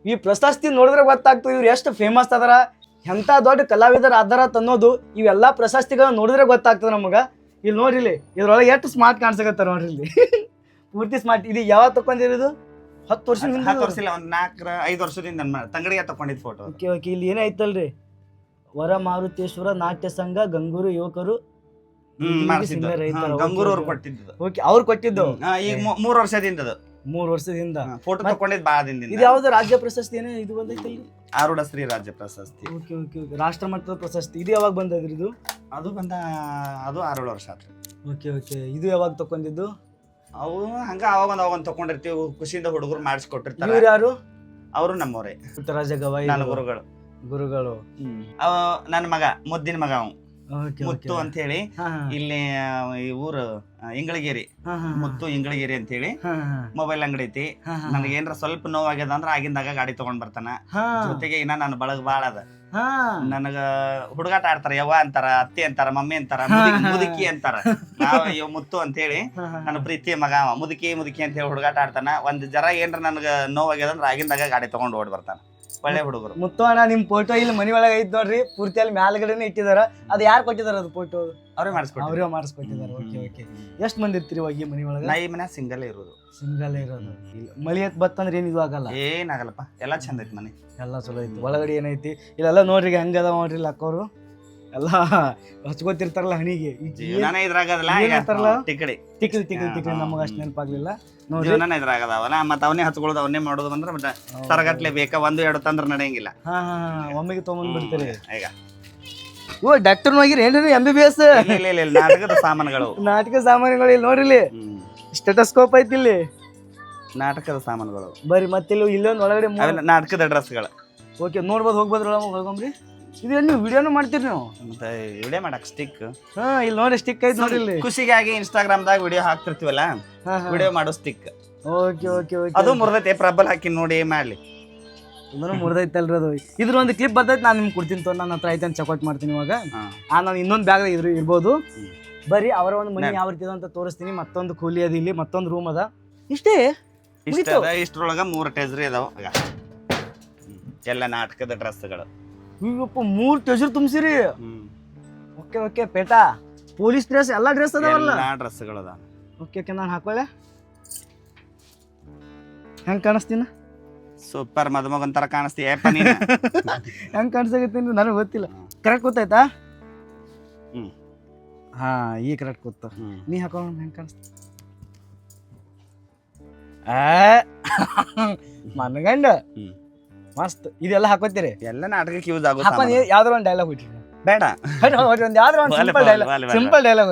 ಈ ಪ್ರಶಸ್ತಿ ನೋಡಿದ್ರೆ ಗೊತ್ತಾಗ್ತದೆ ಇವ್ರು ಎಷ್ಟು ಫೇಮಸ್ ಅದಾರ, ಎಂಥ ದೊಡ್ಡ ಕಲಾವಿದರ ಅದಾರ ಅನ್ನೋದು. ಇವೆಲ್ಲ ಪ್ರಶಸ್ತಿಗಳನ್ನ ನೋಡಿದ್ರೆ ಗೊತ್ತಾಗ್ತದೆ ನಮಗೆ. ಇಲ್ಲಿ ನೋಡ್ರಿ, ಇಲ್ಲಿ ಇದ್ರೊಳಗೆ ಎಷ್ಟು ಸ್ಮಾರ್ಟ್ ಕಾಣಿಸಕತ್ತಾರ ನೋಡ್ರಿ. ಇಲ್ಲಿ ಪೂರ್ತಿ ಸ್ಮಾರ್ಟ್. ಇದು ಯಾವಾಗ ತಗೊಂಡಿರೋದು? 10 ವರ್ಷದಿಂದ? 10 ವರ್ಷ ಇಲ್ಲ, ಒಂದು 4-5 ವರ್ಷದಿಂದ ತಂಗಡಿಗೆ ತಗೊಂಡಿದ್ದು ಫೋಟೋ. ಓಕೆ. ಇಲ್ಲಿ ಏನಾಯ್ತಲ್ರಿ, ವರ ಮಾರುತೇಶ್ವರ ನಾಟ್ಯ ಸಂಘ ಗಂಗೂರು ಯುವಕರು ಗಂಗೂರು ಅವ್ರು ಕೊಟ್ಟಿದ್ದು. ಓಕೆ, ಅವ್ರು ಕೊಟ್ಟಿದ್ದು ಈಗ 3 ವರ್ಷದಿಂದ. 3 ವರ್ಷದಿಂದ ಫೋಟೋ ತಗೊಂಡಿದ್ದು ಭಾಳ ದಿನದಿಂದ. ಇದು ಯಾವ್ದು ರಾಜ್ಯ ಪ್ರಶಸ್ತಿ ಏನೋ ಇದು ಬಂದೈತಲ್ರಿ? ಆರೂಢ ಶ್ರೀ ರಾಜ್ಯ ಪ್ರಶಸ್ತಿ. ಓಕೆ. ರಾಷ್ಟ್ರ ಮಟ್ಟದ ಪ್ರಶಸ್ತಿ ಇದು ಯಾವಾಗ ಬಂದದ್ರಿ? ಇದು ಅದು 6 ವರ್ಷ ಆತ್ರಿ. ಓಕೆ. ಇದು ಯಾವಾಗ ತಗೊಂಡಿದ್ದು? ಅವು ಹಂಗ ಅವಾಗ ತಗೊಂಡಿರ್ತೀವಿ, ಖುಷಿಯಿಂದ ಹುಡುಗರು ಮಾಡಿಸ್ಕೊಟ್ಟಿರ್ತಾರೆ. ಇವ್ರು ಯಾರು? ಅವರು ನಮ್ಮವರೇ, ಪುಟ್ಟರಾಜ ಗವಾಯಿ. ನನ್ನ ಗುರುಗಳು. ನನ್ನ ಮಗ, ಮುದ್ದಿನ ಮಗ ಅವ, ಮುತ್ತು ಅಂತ ಹೇಳಿ. ಇಲ್ಲಿ ಈ ಊರು ಇಂಗಳಗೇರಿ, ಮುತ್ತು ಇಂಗಳಗೇರಿ ಅಂತ ಹೇಳಿ ಮೊಬೈಲ್ ಅಂಗಡಿ ಐತಿ. ನನಗೆ ಏನ್ರ ಸ್ವಲ್ಪ ನೋವಾಗ್ಯದ ಅಂದ್ರ ಆಗಿಂದಾಗ ಗಾಡಿ ತಗೊಂಡ್ ಬರ್ತಾನ. ಜೊತೆಗೆ ಇನ್ನ ನನ್ನ ಬಳಗ ಬಾಳ ಅದ. ನನಗ ಹುಡುಗಾಟ ಆಡ್ತಾರ, ಯವ್ವ ಅಂತಾರ, ಅತ್ತಿ ಅಂತಾರ, ಮಮ್ಮಿ ಅಂತಾರ, ಮುದುಕಿ ಅಂತಾರ. ನಾವ್ ಮುತ್ತು ಅಂತ ಹೇಳಿ ನನ್ನ ಪ್ರೀತಿಯ ಮಗ ಅವ. ಮುದುಕಿ ಅಂತ ಹೇಳಿ ಹುಡುಗಾಟ ಆಡ್ತಾನ. ಒಂದ್ ಜರ ಏನ್ರ ನನ್ಗ ನೋವಾಗ್ಯದ ಅಂದ್ರ ಆಗಿಂದಾಗ ಗಾಡಿ ತಗೊಂಡ್ ಓಡ್ ಬರ್ತಾನ. ಒಳ್ಳೆ ಹುಡುಗರು. ಮುತ್ತು ಅಣ್ಣ, ನಿಮ್ ಫೋಟೋ ಇಲ್ಲಿ ಮನಿ ಒಳಗೆ ಐತ್ ನೋಡ್ರಿ, ಪೂರ್ತಿ ಅಲ್ಲಿ ಮ್ಯಾಲ್ಗಡೆನೆ ಇಟ್ಟಿದಾರ. ಅದು ಯಾರು ಕೊಟ್ಟಿದಾರ ಅದು ಫೋಟೋ? ಅವರೇ ಮಾಡಿಸ್ಕೊಟ್ಟಿದಾರ. ಓಕೆ. ಎಷ್ಟ್ ಮಂದಿ ಇರ್ತೀರಿ ಇವಾಗ ಈ ಮನಿ ಒಳಗೆ? ನಾ ಈ ಮನೆ ಸಿಂಗಲ್ ಇರೋದು. ಮಳಿ ಎತ್ ಬತ್ತಂದ್ರೆ ಏನ್ ಇದು ಆಗಲ್ಲ? ಏನಾಗಲ್ಲಪ್ಪ, ಎಲ್ಲಾ ಚಂದ ಐತಿ ಮನೆ, ಎಲ್ಲಾ ಚಲೋ ಐತಿ. ಒಳಗಡೆ ಏನೈತಿ ಇಲ್ಲೆಲ್ಲ ನೋಡ್ರಿ, ಹಂಗದ ನೋಡ್ರಿ ಅಕ್ಕವ್ರು. ಎಲ್ಲ ಹಚ್ಕೋತಿರ್ತಾರಲ್ಲ ಹಣಿಗೆ ಜೀವನಾನೇ ಇದ್ರಾಗದಲ್ಲ ಏನ್ ಹೇಳ್ತಾರಲ್ಲ? ಟಿಕಡಿ ತಿಕ್ಲಿ ನಮಗೆ ಅಷ್ಟು ನೆನಪಾಗ್ಲಿಲ್ಲ ನೋಡ್ರಿ. ಜೀವನಾನೇ ಇದ್ರಾಗದಾವಲ್ಲ ಮತ್ತೆ ಅವನ್ನೇ ಹಚ್ಕೊಳ್ಳೋದು ಅವನ್ನೇ ಮಾಡೋದು ಅಂದ್ರೆ ಮತ್ತೆ ತರಗಟ್ಲೆ ಬೇಕಾ 1-2 ತಂದ್ರೆ ನಡೆಯಂಗಿಲ್ಲ. ಹಾ ಒಮ್ಮೆಗೆ ತೊಗೊಂಡ್ ಬಿಡ್ತೀರಿ. ಈಗ ಓ ಡಾಕ್ಟರ್ ಆಗಿರಿ ಏನ್ರಿ MBBS? ಇಲ್ಲ ನಾಟಕದ ಸಾಮಾನುಗಳು, ನಾಟಕ ಸಾಮಾನುಗಳು ಇಲ್ಲಿ ನೋಡ್ರಿ, ಸ್ಟೆಟಸ್ಕೋಪ್ ಐತಿ ಇಲ್ಲಿ, ನಾಟಕದ ಸಾಮಾನುಗಳು ಬರ್ರಿ. ಮತ್ತೆ ಇಲ್ಲೊಂದು ಒಳಗಡೆ ಅವೆಲ್ಲ ನಾಟಕದ ಡ್ರೆಸ್ಗಳು. ಓಕೆ ನೋಡ್ಬೋದು, ಹೋಗ್ಬೋದ್ರಿ ಒಳಗೊಂಬ್ರಿ. ಇದು ನೀವು ವಿಡಿಯೋನು ಮಾಡ್ತೀರಿ ನೀವು? ಮತ್ತೆ ವಿಡಿಯೋ ಮಾಡಕ್ ಸ್ಟಿಕ್. ಹಾ ಇಲ್ಲಿ ನೋಡಿ ಸ್ಟಿಕ್ ಐತಿ ನೋಡ್ರಿ ಇಲ್ಲಿ. ಖುಷಿಗಾಗಿ ಇನ್ಸ್ಟಾಗ್ರಾಮ್ದಾಗ ವಿಡಿಯೋ ಹಾಕ್ತಿರ್ತೀವಲ್ಲ, ವಿಡಿಯೋ ಮಾಡೋ ಸ್ಟಿಕ್. Okay okay okay. ಅದು ಮುರ್ದೈತೆ, ಪ್ರಬಲ್ ಹಾಕಿ ನೋಡಿ ಮಾಡ್ಲಿ. ಇದನ್ನು ಮುರ್ದೈತಲ್ರಿ ಅದು. ಇದ್ರ ಒಂದು ಕ್ಲಿಪ್ ಬರ್ತೈತೆ, ನಾನು ನಿಮ್ಗೆ ಕೊಡ್ತೀನಿ ತೋ, ನನ್ನ ಹತ್ರ ಐತೆ ಅಂತ ಚೆಕ್ಔಟ್ ಮಾಡ್ತೀನಿ ಇವಾಗ. ನಾನು ಇನ್ನೊಂದು ಬ್ಯಾಗ್ ಇರ್ಬೋದು. ಬರೀ ಅವರ ಒಂದು ಮನೆ ಯಾವ ರೀತಿ ಅಂತ ತೋರಿಸ್ತೀನಿ. ಮತ್ತೊಂದು ಕೂಲಿ ಅದ ಇಲ್ಲಿ, ಮತ್ತೊಂದು ರೂಮ್ ಅದ. ಇಷ್ಟೇ ಇಷ್ಟರೊಳಗ 3 ಟೆಜರಿ ಅದಾವ. ಎಲ್ಲ ನಾಟಕದ ಡ್ರೆಸ್ಗಳು. ಇವಪ್ಪ 3 ಟೆಜರ್ ತುಂಬಿಸಿರಿ. ಓಕೆ ಓಕೆ ಪೇಟಾ ಪೊಲೀಸ್ ಡ್ರೆಸ್ ಎಲ್ಲ ಡ್ರೆಸ್ ಅದಾವಲ್ಲ, ಡ್ರೆಸ್ಗಳು ಅದಾವ. ಓಕೆ ಓಕೆ ನಾನು ಹಾಕೊಳ್ಳೆ. ಹೆಂಗ್ ಕಾಣಿಸ್ತೀನ? ಸೂಪರ್ ಮದುಮಗನ್ ತರ ಕಾಣಿಸ್ತೀಯಪ್ಪ ನೀನು. ಹೆಂಗ್ ಕಾಣಿಸ್ತೀನಿ ನನಗೆ ಗೊತ್ತಿಲ್ಲ. ಕರೆಕ್ಟ್ ಗೊತ್ತಾಯ್ತಾ? ಹಾ ಈ ಕರೆಕ್ಟ್ ಗೊತ್ತ. ನೀ ಹಾಕೊಂಡ್ ಹೆಂಗ್ ಕಾಣಿಸ್ತಿ? ಮನಗಂಡ ಮಸ್ತ್. ಇದೆಲ್ಲ ಹಾಕೋತೀರಿ? ಎಲ್ಲ ನಾಟಕಕ್ಕೆ ಯೂಸ್ ಆಗೋ. ಯಾವ್ದಾರ ಒಂದು ಡೈಲಾಗ್ ಬಿಟ್ರಿ. ಬೇಡ, ಯಾವ್ದಾರ ಒಂದು ಸಿಂಪಲ್ ಡೈಲಾಗ್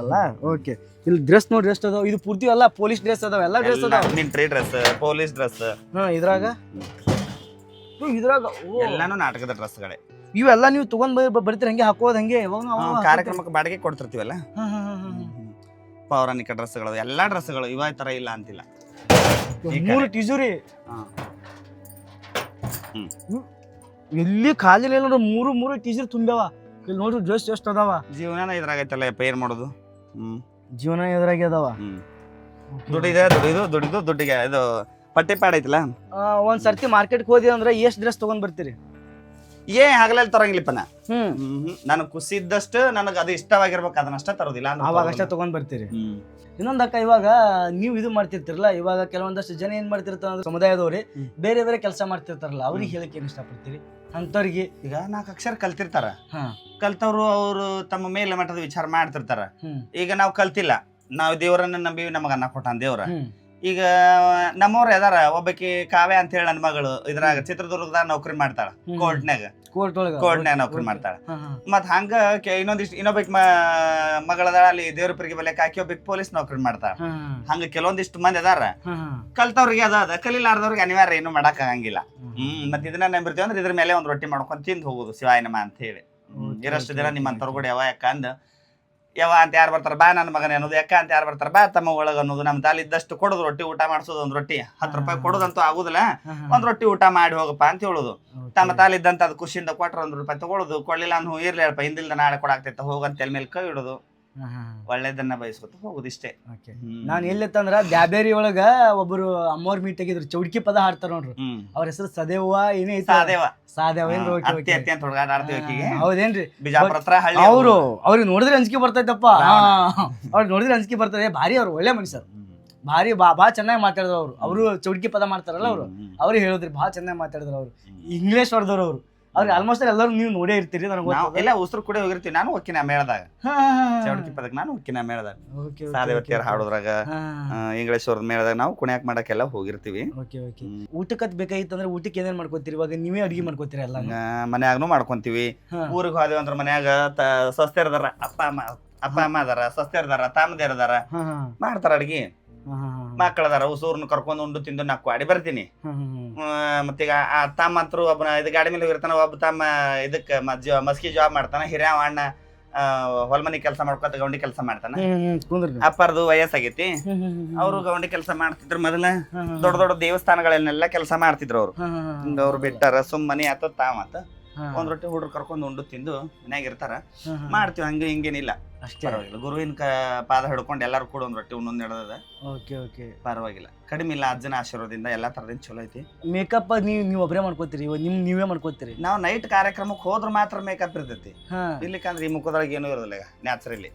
ಅಲ್ಲ. ಓಕೆ ಇಲ್ಲಿ ಡ್ರೆಸ್ ನೋಡ್ರಿ ಎಷ್ಟು ಅದಾವ. ಇದು ಪೂರ್ತಿ ಎಲ್ಲ ಪೊಲೀಸ್ ಡ್ರೆಸ್ ಅದಾವ, ಎಲ್ಲ ಡ್ರೆಸ್ ಅದಾವ. Military dress, police dress. ಇದ್ರಾಗ ಎಲ್ಲಾನು ನಾಟಕದ ಡ್ರೆಸ್ಗಳೇ. ಇವೆಲ್ಲ ನೀವು ತಗೊಂಡ್ ಬರ್ತೀರಿ ಹಂಗೆ ಹಾಕೋದ್ ಹಂಗೆ ಕಾರ್ಯಕ್ರಮಕ್ಕೆ ಬಾಡಿಗೆ ಕೊಡ್ತಿರ್ತೀವಲ್ಲ. ಪೌರಾಣಿಕ ಡ್ರೆಸ್ಗಳು, ಎಲ್ಲಾ ಡ್ರೆಸ್ಗಳು ಇವ ತರ ಇಲ್ಲ ಅಂತಿಲ್ಲ. 3 ಟೀಜರಿ ಎಲ್ಲಿ ಖಾಲಿ ಇಲ್ಲ ನೋಡ್ರಿ. 3 ಟೀಜರ್ ತುಂಬ್ಯಾವ ಇಲ್ಲಿ ನೋಡ್ರಿ. ಡ್ರೆಸ್ ಎಷ್ಟು ಅದಾವ. ಜೀವನ ಇದ್ರಾಗೈತಲ್ಲ ಏನ್ ಮಾಡೋದು. ಜೀವನ ಎದುರಾಗಿ ಅದಾವ. ದುಡಿದು ದುಡ್ಡಿಗೆ ಇದು ಪಟ್ಟಿ ಪಾಡ್ ಐತಿಲ್ಲ. ಒಂದ್ ಸರ್ತಿ ಮಾರ್ಕೆಟ್ಗೆ ಹೋದಿ ಅಂದ್ರೆ ಎಷ್ಟ್ ಡ್ರೆಸ್ ತಗೊಂಡ್ ಬರ್ತೀರಿ? ಹಗಲಲ್ಲಿ ತರಂಗಿಲ್ಲಪ್ಪ. ನನಗ್ ಖುಷಿ ಇದ್ದಷ್ಟು ನನಗೆ ಅದು ಇಷ್ಟವಾಗಿರ್ಬೇಕು, ಅದನ್ನಷ್ಟ ತರೋದಿಲ್ಲ, ಅವಾಗ ಅಷ್ಟೇ ತಗೊಂಡ್ ಬರ್ತೀರಿ. ಇನ್ನೊಂದಕ್ಕ ಇವಾಗ ನೀವು ಇದು ಮಾಡ್ತಿರ್ತಿರಲ್ಲ, ಇವಾಗ ಕೆಲವೊಂದಷ್ಟು ಜನ ಏನ್ ಮಾಡ್ತಿರ್ತಾರ ಅಂದ್ರೆ ಸಮುದಾಯದವ್ರಿ ಬೇರೆ ಬೇರೆ ಕೆಲಸ ಮಾಡ್ತಿರ್ತಾರಲ್ಲ, ಅವ್ರಿಗೆ ಹೇಳಕ್ ಏನ್ ಇಷ್ಟಪಡ್ತೀರಿ ಅಂತವ್ರಿಗೆ? ಈಗ 4 ಅಕ್ಷರ ಕಲ್ತಿರ್ತಾರ, ಕಲ್ತವ್ರು ಅವರು ತಮ್ಮ ಮೇಲೆ ಮಟ್ಟದ ವಿಚಾರ ಮಾಡ್ತಿರ್ತಾರ. ಈಗ ನಾವು ಕಲ್ತಿಲ್ಲ, ನಾವು ದೇವರನ್ನ ನಂಬಿ ನಮಗ ಅನ್ನ ಕೊಟ್ಟಾನ ದೇವ್ರ. ಈಗ ನಮ್ಮವ್ರ ಯಾರ ಒಬ್ಬಾಕಿ ಕಾವ್ಯ ಅಂತ ಹೇಳಿ ನನ್ನ ಮಗಳು ಇದ್ರಾಗ ಚಿತ್ರದುರ್ಗದಾಗ ನೌಕರಿ ಮಾಡ್ತಾಳ, ಕೋರ್ಟ್ನ್ಯಾಗ ನೌಕರಿ ಮಾಡ್ತಾಳ. ಮತ್ ಹಂಗ ಇನ್ನೊಬ್ಬಕ್ ಮಗಳದಾಳ ಅಲ್ಲಿ ದೇವ್ರಪುರಿಗೆ ಬಲ್ಯಾಕ ಹಾಕಿ ಒಬ್ಬಕ್ ಪೊಲೀಸ್ ನೌಕರಿ ಮಾಡ್ತಾಳ. ಹಂಗ ಕೆಲವೊಂದಿಷ್ಟು ಮಂದಿ ಅದಾರ. ಕಲ್ತವ್ರಿಗೆ ಅದ, ಕಲಿಲಾರ್ದವ್ರಿಗೆ ಅನಿವಾರ್ಯ ಏನು ಮಾಡಕ್ ಆಗಂಗಿಲ್ಲ. ಮತ್ ಇದನ್ನ ನಂಬಿರ್ತೀವಿ ಅಂದ್ರೆ ಇದ್ರ ಮೇಲೆ ಒಂದ್ ರೊಟ್ಟಿ ಮಾಡ್ಕೊಂಡ್ ತಿಂದು ಹೋಗುದು ಶಿವಾಯನಮ ಅಂತ ಹೇಳಿ. ಇರಷ್ಟು ದಿನ ನಿಮ್ಮಂತವ್ರು ಕೂಡ ಯಾಕ ಅಂದ ಯಾವ ಅಂತ ಯಾರು ಬರ್ತಾರ ಬಾ ನನ್ನ ಮಗನೇ ಅನ್ನೋದು, ಯಾಕ ಅಂತ ಯಾರು ಬರ್ತಾರ ಬಾ ತಮ್ಮ ಒಳಗ ಅನ್ನೋದು. ನಮ್ ತಾಲಿ ಇದ್ದಷ್ಟು ಕೊಡೋದು, ರೊಟ್ಟಿ ಊಟ ಮಾಡ್ಸೋದು. ಒಂದ್ ರೊಟ್ಟಿ 10 ರೂಪಾಯಿ ಕೊಡೋದಂತೂ ಆಗುದಿಲ್ಲ, ಒಂದ್ ರೊಟ್ಟಿ ಊಟ ಮಾಡಿ ಹೋಗಪ್ಪ ಅಂತ ಹೇಳುದು. ತಮ್ಮ ತಾಲಿ ಇದ್ದಂತ ಅದು ಖುಷಿಯಿಂದ ಕೊಟ್ರ 1 ರೂಪಾಯಿ ತಗೊಳುದು. ಕೊಡ್ಲಿಲ್ಲ ಅನ್ನು ಇರ್ಲಿ ಅಲ್ಪ, ಹಿಂದಿಲ್ದ ನಾಳೆ ಕೊಡಾಕ್ತೈತ ಹೋಗಂತ ಎಲ್ ಮೇಲೆ ಕೈ ಇಡುದು, ಒಳ್ಳೇದನ್ನ ಬಯಸ್ಕೊತ ಹೋಗುದು ಇಷ್ಟೇ. ನಾನ್ ಎಲ್ಲಿತ್ತಂದ್ರ ಬ್ಯಾಬೇರಿ ಒಳಗ ಒಬ್ಬರು ಅಮ್ಮವ್ರ ಮೀಟ್ ಆಗಿದ್ರು, ಚೌಡ್ಕಿ ಪದ ಹಾಡ್ತಾರ ನೋಡ್ರಿ. ಅವ್ರ ಹೆಸರು ಸದೇವ ಏನೇ ಸಾದೇವ ಹೌದೇನ್ರಿ? ಅವ್ರು ಅವ್ರಿಗೆ ನೋಡಿದ್ರೆ ಅಂಜಿಕೆ ಬರ್ತೈತಪ್ಪ. ಅವ್ರಿಗೆ ನೋಡಿದ್ರೆ ಅಂಜಿಕೆ ಬರ್ತದೆ. ಭಾರಿ ಅವ್ರು ಒಳ್ಳೆ ಮನುಷ್ಯರು, ಭಾರಿ ಬಾ ಚೆನ್ನಾಗಿ ಮಾತಾಡಿದ್ರು ಅವರು ಚೌಡ್ಕಿ ಪದ ಮಾಡ್ತಾರಲ್ಲ ಅವರು. ಅವ್ರಿಗೆ ಹೇಳಿದ್ರಿ ಬಾ ಚೆನ್ನಾಗಿ ಮಾತಾಡಿದ್ರು ಅವರು. ಇಂಗ್ಲಿಷ್ ಹೊಡೆದವ್ರು ಅವರು. ಅವ್ರಿಗೆ ಆಲ್ಮೋಸ್ಟ್ ಎಲ್ಲರೂ ನೀವು ನೋಡೇ ಇರ್ತೀರಿ. ಎಲ್ಲ ಉಸಿರು ಕೂಡ ಹೋಗಿರ್ತೀವಿ. ನಾನು ಒಕ್ಕಿನ ಮೇಳದಾಗ ಚೌಡ್ಕಿ ಪದಕ್ ನಾನು ಒಕ್ಕಿನ ಮೇಳದಾಗ ಸಾದೇವತಿಯರ್ ಹಾಡೋದ್ರಾಗ ಇಂಗ್ಲಿಷ್ ಅವ್ರದ ಮೇಳದಾಗ ನಾವು ಕುಣ್ಯಾಕ್ ಮಾಡಕ್ಕೆಲ್ಲ ಹೋಗಿರ್ತೀವಿ. ಊಟಕ್ಕೆ ಬೇಕಾಗಿತ್ತಂದ್ರೆ ಊಟಕ್ಕೆ ಏನೇನ್ ಮಾಡ್ಕೋತೀರಿ? ಇವಾಗ ನೀವೇ ಅಡಿಗೆ ಮಾಡ್ಕೋತೀರಿ? ಎಲ್ಲ ಮನ್ಯಾಗನು ಮಾಡ್ಕೊಂತೀವಿ. ಊರಿಗೆ ಹೋದೇವ್ ಅಂದ್ರ ಮನ್ಯಾಗ ಸಸ್ತೆರ್ದಾರ, ಅಪ್ಪ ಅಮ್ಮ ಅದಾರ, ಸಸ್ತೆರ್ದಾರ, ತಾಮದೇರ್ ಅದಾರ, ಮಾಡ್ತಾರ ಅಡ್ಗಿ. ಮಕ್ಕಳದಾರ, ಉಸೂರ್ನ ಕರ್ಕೊಂಡ್ ಉಂಡು ತಿಂದು ನಾಲ್ಕು ಅಡಿ ಬರ್ತೀನಿ. ಮತ್ತೀಗ ಆ ತಮ್ಮ ಹತ್ರ ಒಬ್ಬನ ಇದು ಗಾಡಿ ಮೇಲೆ ಹೋಗಿರ್ತಾನ, ಒಬ್ಬ ತಮ್ಮ ಇದಕ್ ಮಸ್ಕಿ ಜಾಬ್ ಮಾಡ್ತಾನ. ಹಿರಿಯವ ಅಣ್ಣ ಹೊಲ್ಮನಿ ಕೆಲಸ ಮಾಡ್ಕೊತ ಗೌಂಡಿ ಕೆಲಸ ಮಾಡ್ತಾನ. ಅಪ್ಪರ್ದು ವಯಸ್ಸಾಗೈತಿ, ಅವ್ರು ಗೌಂಡಿ ಕೆಲಸ ಮಾಡ್ತಿದ್ರು. ಮೊದಲ ದೊಡ್ಡ ದೊಡ್ಡ ದೇವಸ್ಥಾನಗಳನ್ನೆಲ್ಲ ಕೆಲಸ ಮಾಡ್ತಿದ್ರು ಅವ್ರು. ಅವ್ರು ಬಿಟ್ಟಾರ, ಸುಮ್ಮನೆ ಆತ ತಾಮತ ಒಂದ್ ರೊಟ್ಟಿ ಹುಡ್ರು ಕರ್ಕೊಂಡ್ ಉಂಡು ತಿಂದು ಮನ್ಯಾಗ ಇರ್ತಾರ. ಮಾಡ್ತೀವಿ, ಹಂಗ ಹಿಂಗೇನಿಲ್ಲ, ಅಷ್ಟೇ. ಗುರುವಿನ ಪಾದ ಹಿಡ್ಕೊಂಡು ಎಲ್ಲಾರು ಕೂಡ ಒಂದ್ ರೊಟ್ಟಿ ಉಣ್ಣೊಂದ್ ಹಿಡ್ದದ. ಪರವಾಗಿಲ್ಲ, ಕಡಿಮೆ ಇಲ್ಲ. ಅಜ್ಜನ ಆಶೀರ್ವಾದದಿಂದ ಎಲ್ಲಾ ತರದಿಂದ ಚಲೋ ಐತಿ. ಮೇಕಪ್ ನೀವ್ ಒಬ್ಬರೇ ಮಾಡ್ಕೋತೀರಿ? ನೀವೇ ಮಾಡ್ಕೋತೀರಿ? ನಾವು ನೈಟ್ ಕಾರ್ಯಕ್ರಮಕ್ಕೆ ಹೋದ್ರ ಮಾತ್ರ ಮೇಕಪ್ ಇರ್ತೈತಿ. ಇರ್ಲಿಕ್ಕಂದ್ರೆ ಈ ಮುಖದೊಳಗೆ ಏನೂ ಇರೋದಿಲ್ಲ. ಈಗ ನ್ಯಾಚುರಲಿ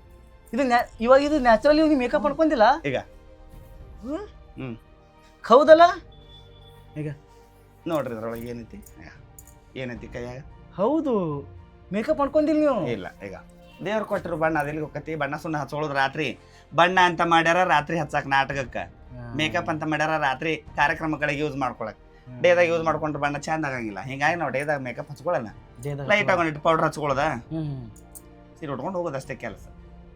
ಇವಾಗ ಇದು ನ್ಯಾಚುರಲಿ ನೀವು ಮೇಕಪ್ ಮಾಡ್ಕೊಂದಿಲ್ಲ ಈಗ. ಹೌದಲ್ಲ? ಈಗ ನೋಡ್ರಿ ಇದ್ರೊಳಗೆ ಏನೈತಿ ಕೈಯಾಗ. ಹೌದು, ಮೇಕಪ್ ಮಾಡ್ಕೊಂಡಿಲ್ಲ ನೀವು? ಇಲ್ಲ, ಈಗ ದೇವ್ರು ಕೊಟ್ಟಿರೋ ಬಣ್ಣ ಅದೆಲ್ಲಿ ಹೋಗತಿ, ಬಣ್ಣ ಸುಣ್ಣ ಹಚ್ಕೊಳ್ಳೋದು ರಾತ್ರಿ, ಬಣ್ಣ ಅಂತ ಮಾಡ್ಯಾರ ರಾತ್ರಿ ಹಚ್ಚಾಕ ನಾಟಕಕ್ಕೆ, ಮೇಕಪ್ ಅಂತ ಮಾಡ್ಯಾರ ರಾತ್ರಿ ಕಾರ್ಯಕ್ರಮಗಳಿಗೆ ಯೂಸ್ ಮಾಡ್ಕೊಳಕ್. ಡೇದಾಗ ಯೂಸ್ ಮಾಡ್ಕೊಂಡ್ರೆ ಬಣ್ಣ ಚಂದ ಆಗಂಗಿಲ್ಲ, ಹಿಂಗಾಗಿ ನಾವು ಡೇದಾಗ ಮೇಕಪ್ ಹಚ್ಕೊಳ್ಳಲ್ಲ, ಲೈಟ್ ಆಗೊಂಡಿಟ್ಟು ಪೌಡರ್ ಹಚ್ಕೊಳ್ಳೋದ, ಸೀರೆ ಉಟ್ಕೊಂಡು ಹೋಗೋದಷ್ಟೇ ಕೆಲಸ,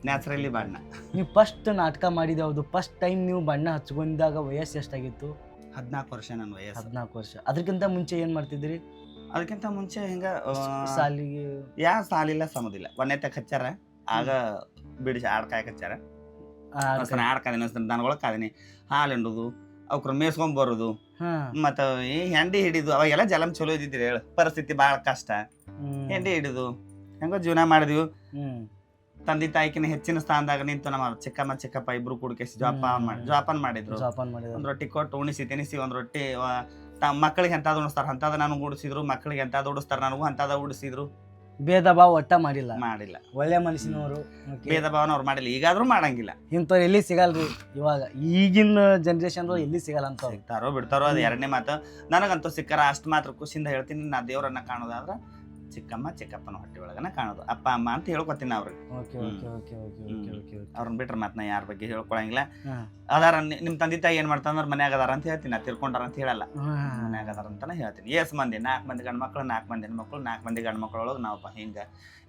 ನ್ಯಾಚುರಲಿ ಬಣ್ಣ. ನೀವು ಫಸ್ಟ್ ನಾಟಕ ಮಾಡಿದ ಯಾವುದು? ಫಸ್ಟ್ ಟೈಮ್ ನೀವು ಬಣ್ಣ ಹಚ್ಕೊಂಡಾಗ ವಯಸ್ಸು ಎಷ್ಟಾಗಿತ್ತು? 14 ವರ್ಷ ನನ್ನ ವಯಸ್ಸು. 14 ವರ್ಷ. ಅದಕ್ಕಿಂತ ಮುಂಚೆ ಏನು ಮಾಡ್ತಿದ್ರಿ? ಅದಕ್ಕಿಂತ ಮುಂಚೆ ಹಿಂಗ ಸಾಲಿಗೆ ಯಾ ಸಾಲಿಲ್ಲ ಸಮದಿಲ್ಲ, ಒಂದೇ ತಕ್ಕ ಹಚ್ಚಾರ, ಆಗ ಬಿಡಿಸಿ ಆಡ್ಕಾಯಕ್ ಹಚ್ಚಾರ, ಆಡ್ಕಾದಿನಿ ದನಗೊಳಕ್ ಕಾದಿನಿ, ಹಾಲು ಹಿಂಡುದು, ಅವ್ರ ಮೇಸ್ಕೊಂಡ್ ಬರೋದು, ಮತ್ತ ಈ ಹೆಂಡಿ ಹಿಡಿದು, ಅವಾಗೆಲ್ಲ ಜಲಂ ಚಲೋ ಇದ್ದಿದ್ರಿ ಹೇಳ, ಪರಿಸ್ಥಿತಿ ಬಾಳ ಕಷ್ಟ, ಹೆಂಡಿ ಹಿಡಿದು ಹೆಂಗೋ ಜೀವನ ಮಾಡಿದ್ವಿ. ತಂದೆ ತಾಯಿಕಿನ ಹೆಚ್ಚಿನ ಸ್ಥಾನದಾಗ ನಿಂತು ನಮ್ಮ ಚಿಕ್ಕಮ್ಮ ಚಿಕ್ಕಪ್ಪ ಇಬ್ರು ಕೂಡಿಕೇಸಿ ಜೋಪಾನ ಮಾಡಿದ್ರು. ಒಂದ್ ರೊಟ್ಟಿ ಕೊಟ್ಟು ಉಣಿಸಿ ತಿನಿಸಿ, ಒಂದ್ ರೊಟ್ಟಿ ಮಕ್ಕಳಿಗೆ ಎಂತಾದ್ ಉಣಿಸ್ತಾರ ಅಂತದ ನನಗೆ ಉಡಿಸಿದ್ರು, ಮಕ್ಕಳಿಗೆ ಎಂತಾದ್ ಉಡಿಸ್ತಾರ ನನಗೂ ಅಂತದ ಉಡಿಸಿದ್ರು. ಭೇದ ಭಾವ ಒಟ್ಟ ಮಾಡಿಲ್ಲ. ಒಳ್ಳೆ ಮನಸ್ಸಿನವರು, ಭೇದ ಭಾವನ ಅವ್ರು ಮಾಡಿಲ್ಲ, ಈಗಾದ್ರೂ ಮಾಡಂಗಿಲ್ಲ. ಇಂಥವ್ರು ಎಲ್ಲಿ ಸಿಗಲ್ರಿ ಇವಾಗ, ಈಗಿನ ಜನರೇಷನ್ ಎಲ್ಲಿ ಸಿಗಲ್ಲ ಅಂತ. ಸಿಗ್ತಾರೋ ಬಿಡ್ತಾರೋ ಅದು ಎರಡನೇ ಮಾತು. ನನಗಂತೂ ಸಿಕ್ಕಾರ ಅಷ್ಟು ಮಾತ್ರ ಖುಷಿಯಿಂದ ಹೇಳ್ತೀನಿ. ನಾ ದೇವ್ರನ್ನ ಕಾಣೋದಾದ್ರ ಚಿಕ್ಕಮ್ಮ ಚಿಕ್ಕಪ್ಪನ ಹೊಟ್ಟೆ ಒಳಗನ ಕಾಣೋದು, ಅಪ್ಪ ಅಮ್ಮ ಅಂತ ಹೇಳ್ಕೊತೀನಿ ಅವ್ರಿಗೆ. ಅವ್ರನ್ನ ಬಿಟ್ರೆ ಮತ್ತೆ ನಾ ಯಾರ ಬಗ್ಗೆ ಹೇಳ್ಕೊಳಂಗಿಲ್ಲ. ಅದಾರ ನಿಮ್ ತಂದೆ ತಾಯಿ ಏನ್ ಮಾಡ್ತಾರ ಮನ್ಯಾಗ ಅದಾರ ಅಂತ ಹೇಳ್ತೀನಿ, ನಾ ತಿರ್ಕೊಂಡಾರ ಅಂತ ಹೇಳಲ್ಲ, ಮನ್ಯಾಗ ಅದಾರ ಅಂತಾನೆ ಹೇಳ್ತೀನಿ. ಎಸ್ ಮಂದಿ 4 ಮಂದಿ ಗಂಡು ಮಕ್ಳು, 4 ಮಂದಿ ಹೆಣ್ಮಕ್ಳು, 4 ಮಂದಿ ಗಂಡು ಮಕ್ಳೊಳಗೆ ನಾವಪ್ಪ ಹಿಂಗ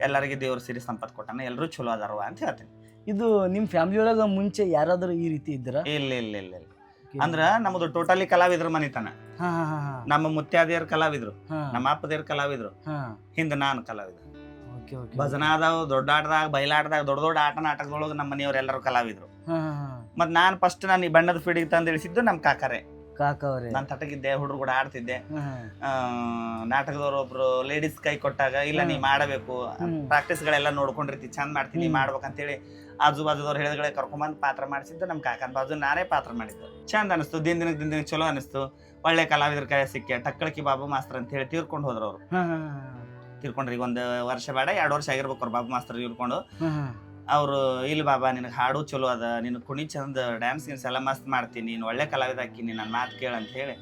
ಎಲ್ಲರಿಗೆ ದೇವ್ರ ಸಿರಿ ಸಂಪತ್ ಕೊಟ್ಟಾನ, ಎಲ್ಲರೂ ಚಲೋ ಅದಾರವ ಅಂತ ಹೇಳ್ತೀನಿ. ಇದು ನಿಮ್ ಫ್ಯಾಮಿಲಿ ಒಳಗ ಮುಂಚೆ ಯಾರಾದ್ರೂ ಈ ರೀತಿ ಇದ್ರ? ಇಲ್ಲ. ಅಂದ್ರ ನಮ್ದು ಟೋಟಲಿ ಕಲಾವಿದ್ರ ಮನಿತನ. ನಮ್ಮ ಮುತ್ಯಾದಿಯರ್ ಕಲಾವಿದ್ರು, ನಮ್ಮ ಅಪ್ಪದೇವ್ರ ಕಲಾವಿದ್ರು, ಹಿಂದ ನಾನು ಕಲಾವಿದ್ರು. ಭಜನಾದವ್, ದೊಡ್ಡ ಆಟದಾಗ, ಬಯಲಾಟದಾಗ, ದೊಡ್ಡ ಆಟ ನಾಟಕದೊಳಗ ನಮ್ಮ ಮನೆಯವ್ರ ಎಲ್ಲರೂ ಕಲಾವಿದ್ರು. ಮತ್ ನಾನ್ ಫಸ್ಟ್ ನಾನು ಈ ಬಣ್ಣದ ಫೀಲ್ಡಿಗೆ ತಂದು ಇಳಿಸಿದ್ದು ನಮ್ ಕಾಕರೇ. ನಾನ್ ತಟಗಿದ್ದೆ, ಹುಡುಗರು ಕೂಡ ಆಡ್ತಿದ್ದೆ. ನಾಟಕದವ್ರು ಒಬ್ರು ಲೇಡೀಸ್ ಕೈ ಕೊಟ್ಟಾಗ, ಇಲ್ಲ ನೀ ಮಾಡಬೇಕು, ಪ್ರಾಕ್ಟೀಸ್ ಗಳೆಲ್ಲ ನೋಡ್ಕೊಂಡಿರ್ತಿ, ಚಂದ ಮಾಡ್ತೀನಿ ಮಾಡ್ಬೇಕಂತೇಳಿ ಆಜು ಬಾಜುದವ್ರು ಹೇಳಿದ್ರೆ ಕರ್ಕೊಂಬಂದ್ ಪಾತ್ರ ಮಾಡಿಸಿದ್ದು ನಮ್ ಕಾಕನ ಬಾಜು ನಾನೇ ಪಾತ್ರ ಮಾಡಿದ್ದು. ಚಂದ ಅನಿಸ್ತು, ದಿನಕ್ಕೆ ಚಲೋ ಅನಿಸ್ತು. ಒಳ್ಳೆ ಕಲಾವಿದ್ರ ಕೈ ಸಿಕ್ಕ. ಟಕ್ಕಳಕಿ ಬಾಬು ಮಾಸ್ತರ್ ಅಂತ ಹೇಳಿ ತೀರ್ಕೊಂಡು ಹೋದ್ರು ಅವ್ರು. ತೀರ್ಕೊಂಡ್ರಿ, ಈಗ 1 ವರ್ಷ ಬೇಡ 2 ವರ್ಷ ಆಗಿರ್ಬೇಕು ಅವ್ರು ಬಾಬು ಮಾಸ್ತರ್ ತೀರ್ಕೊಂಡು. ಅವ್ರು ಇಲ್ಲಿ ಬಾಬಾ ನಿನಗೆ ಹಾಡು ಚಲೋ ಅದ, ನಿನ್ ಕುಣಿ ಚಂದ, ಡ್ಯಾನ್ಸ್ ಗಿನ್ಸ್ ಎಲ್ಲ ಮಸ್ತ್ ಮಾಡ್ತೀನಿ, ನೀನು ಒಳ್ಳೆ ಕಲಾವಿದ ಹಾಕಿನಿ, ನನ್ನ ಮಾತು ಕೇಳಂತ ಹೇಳಿ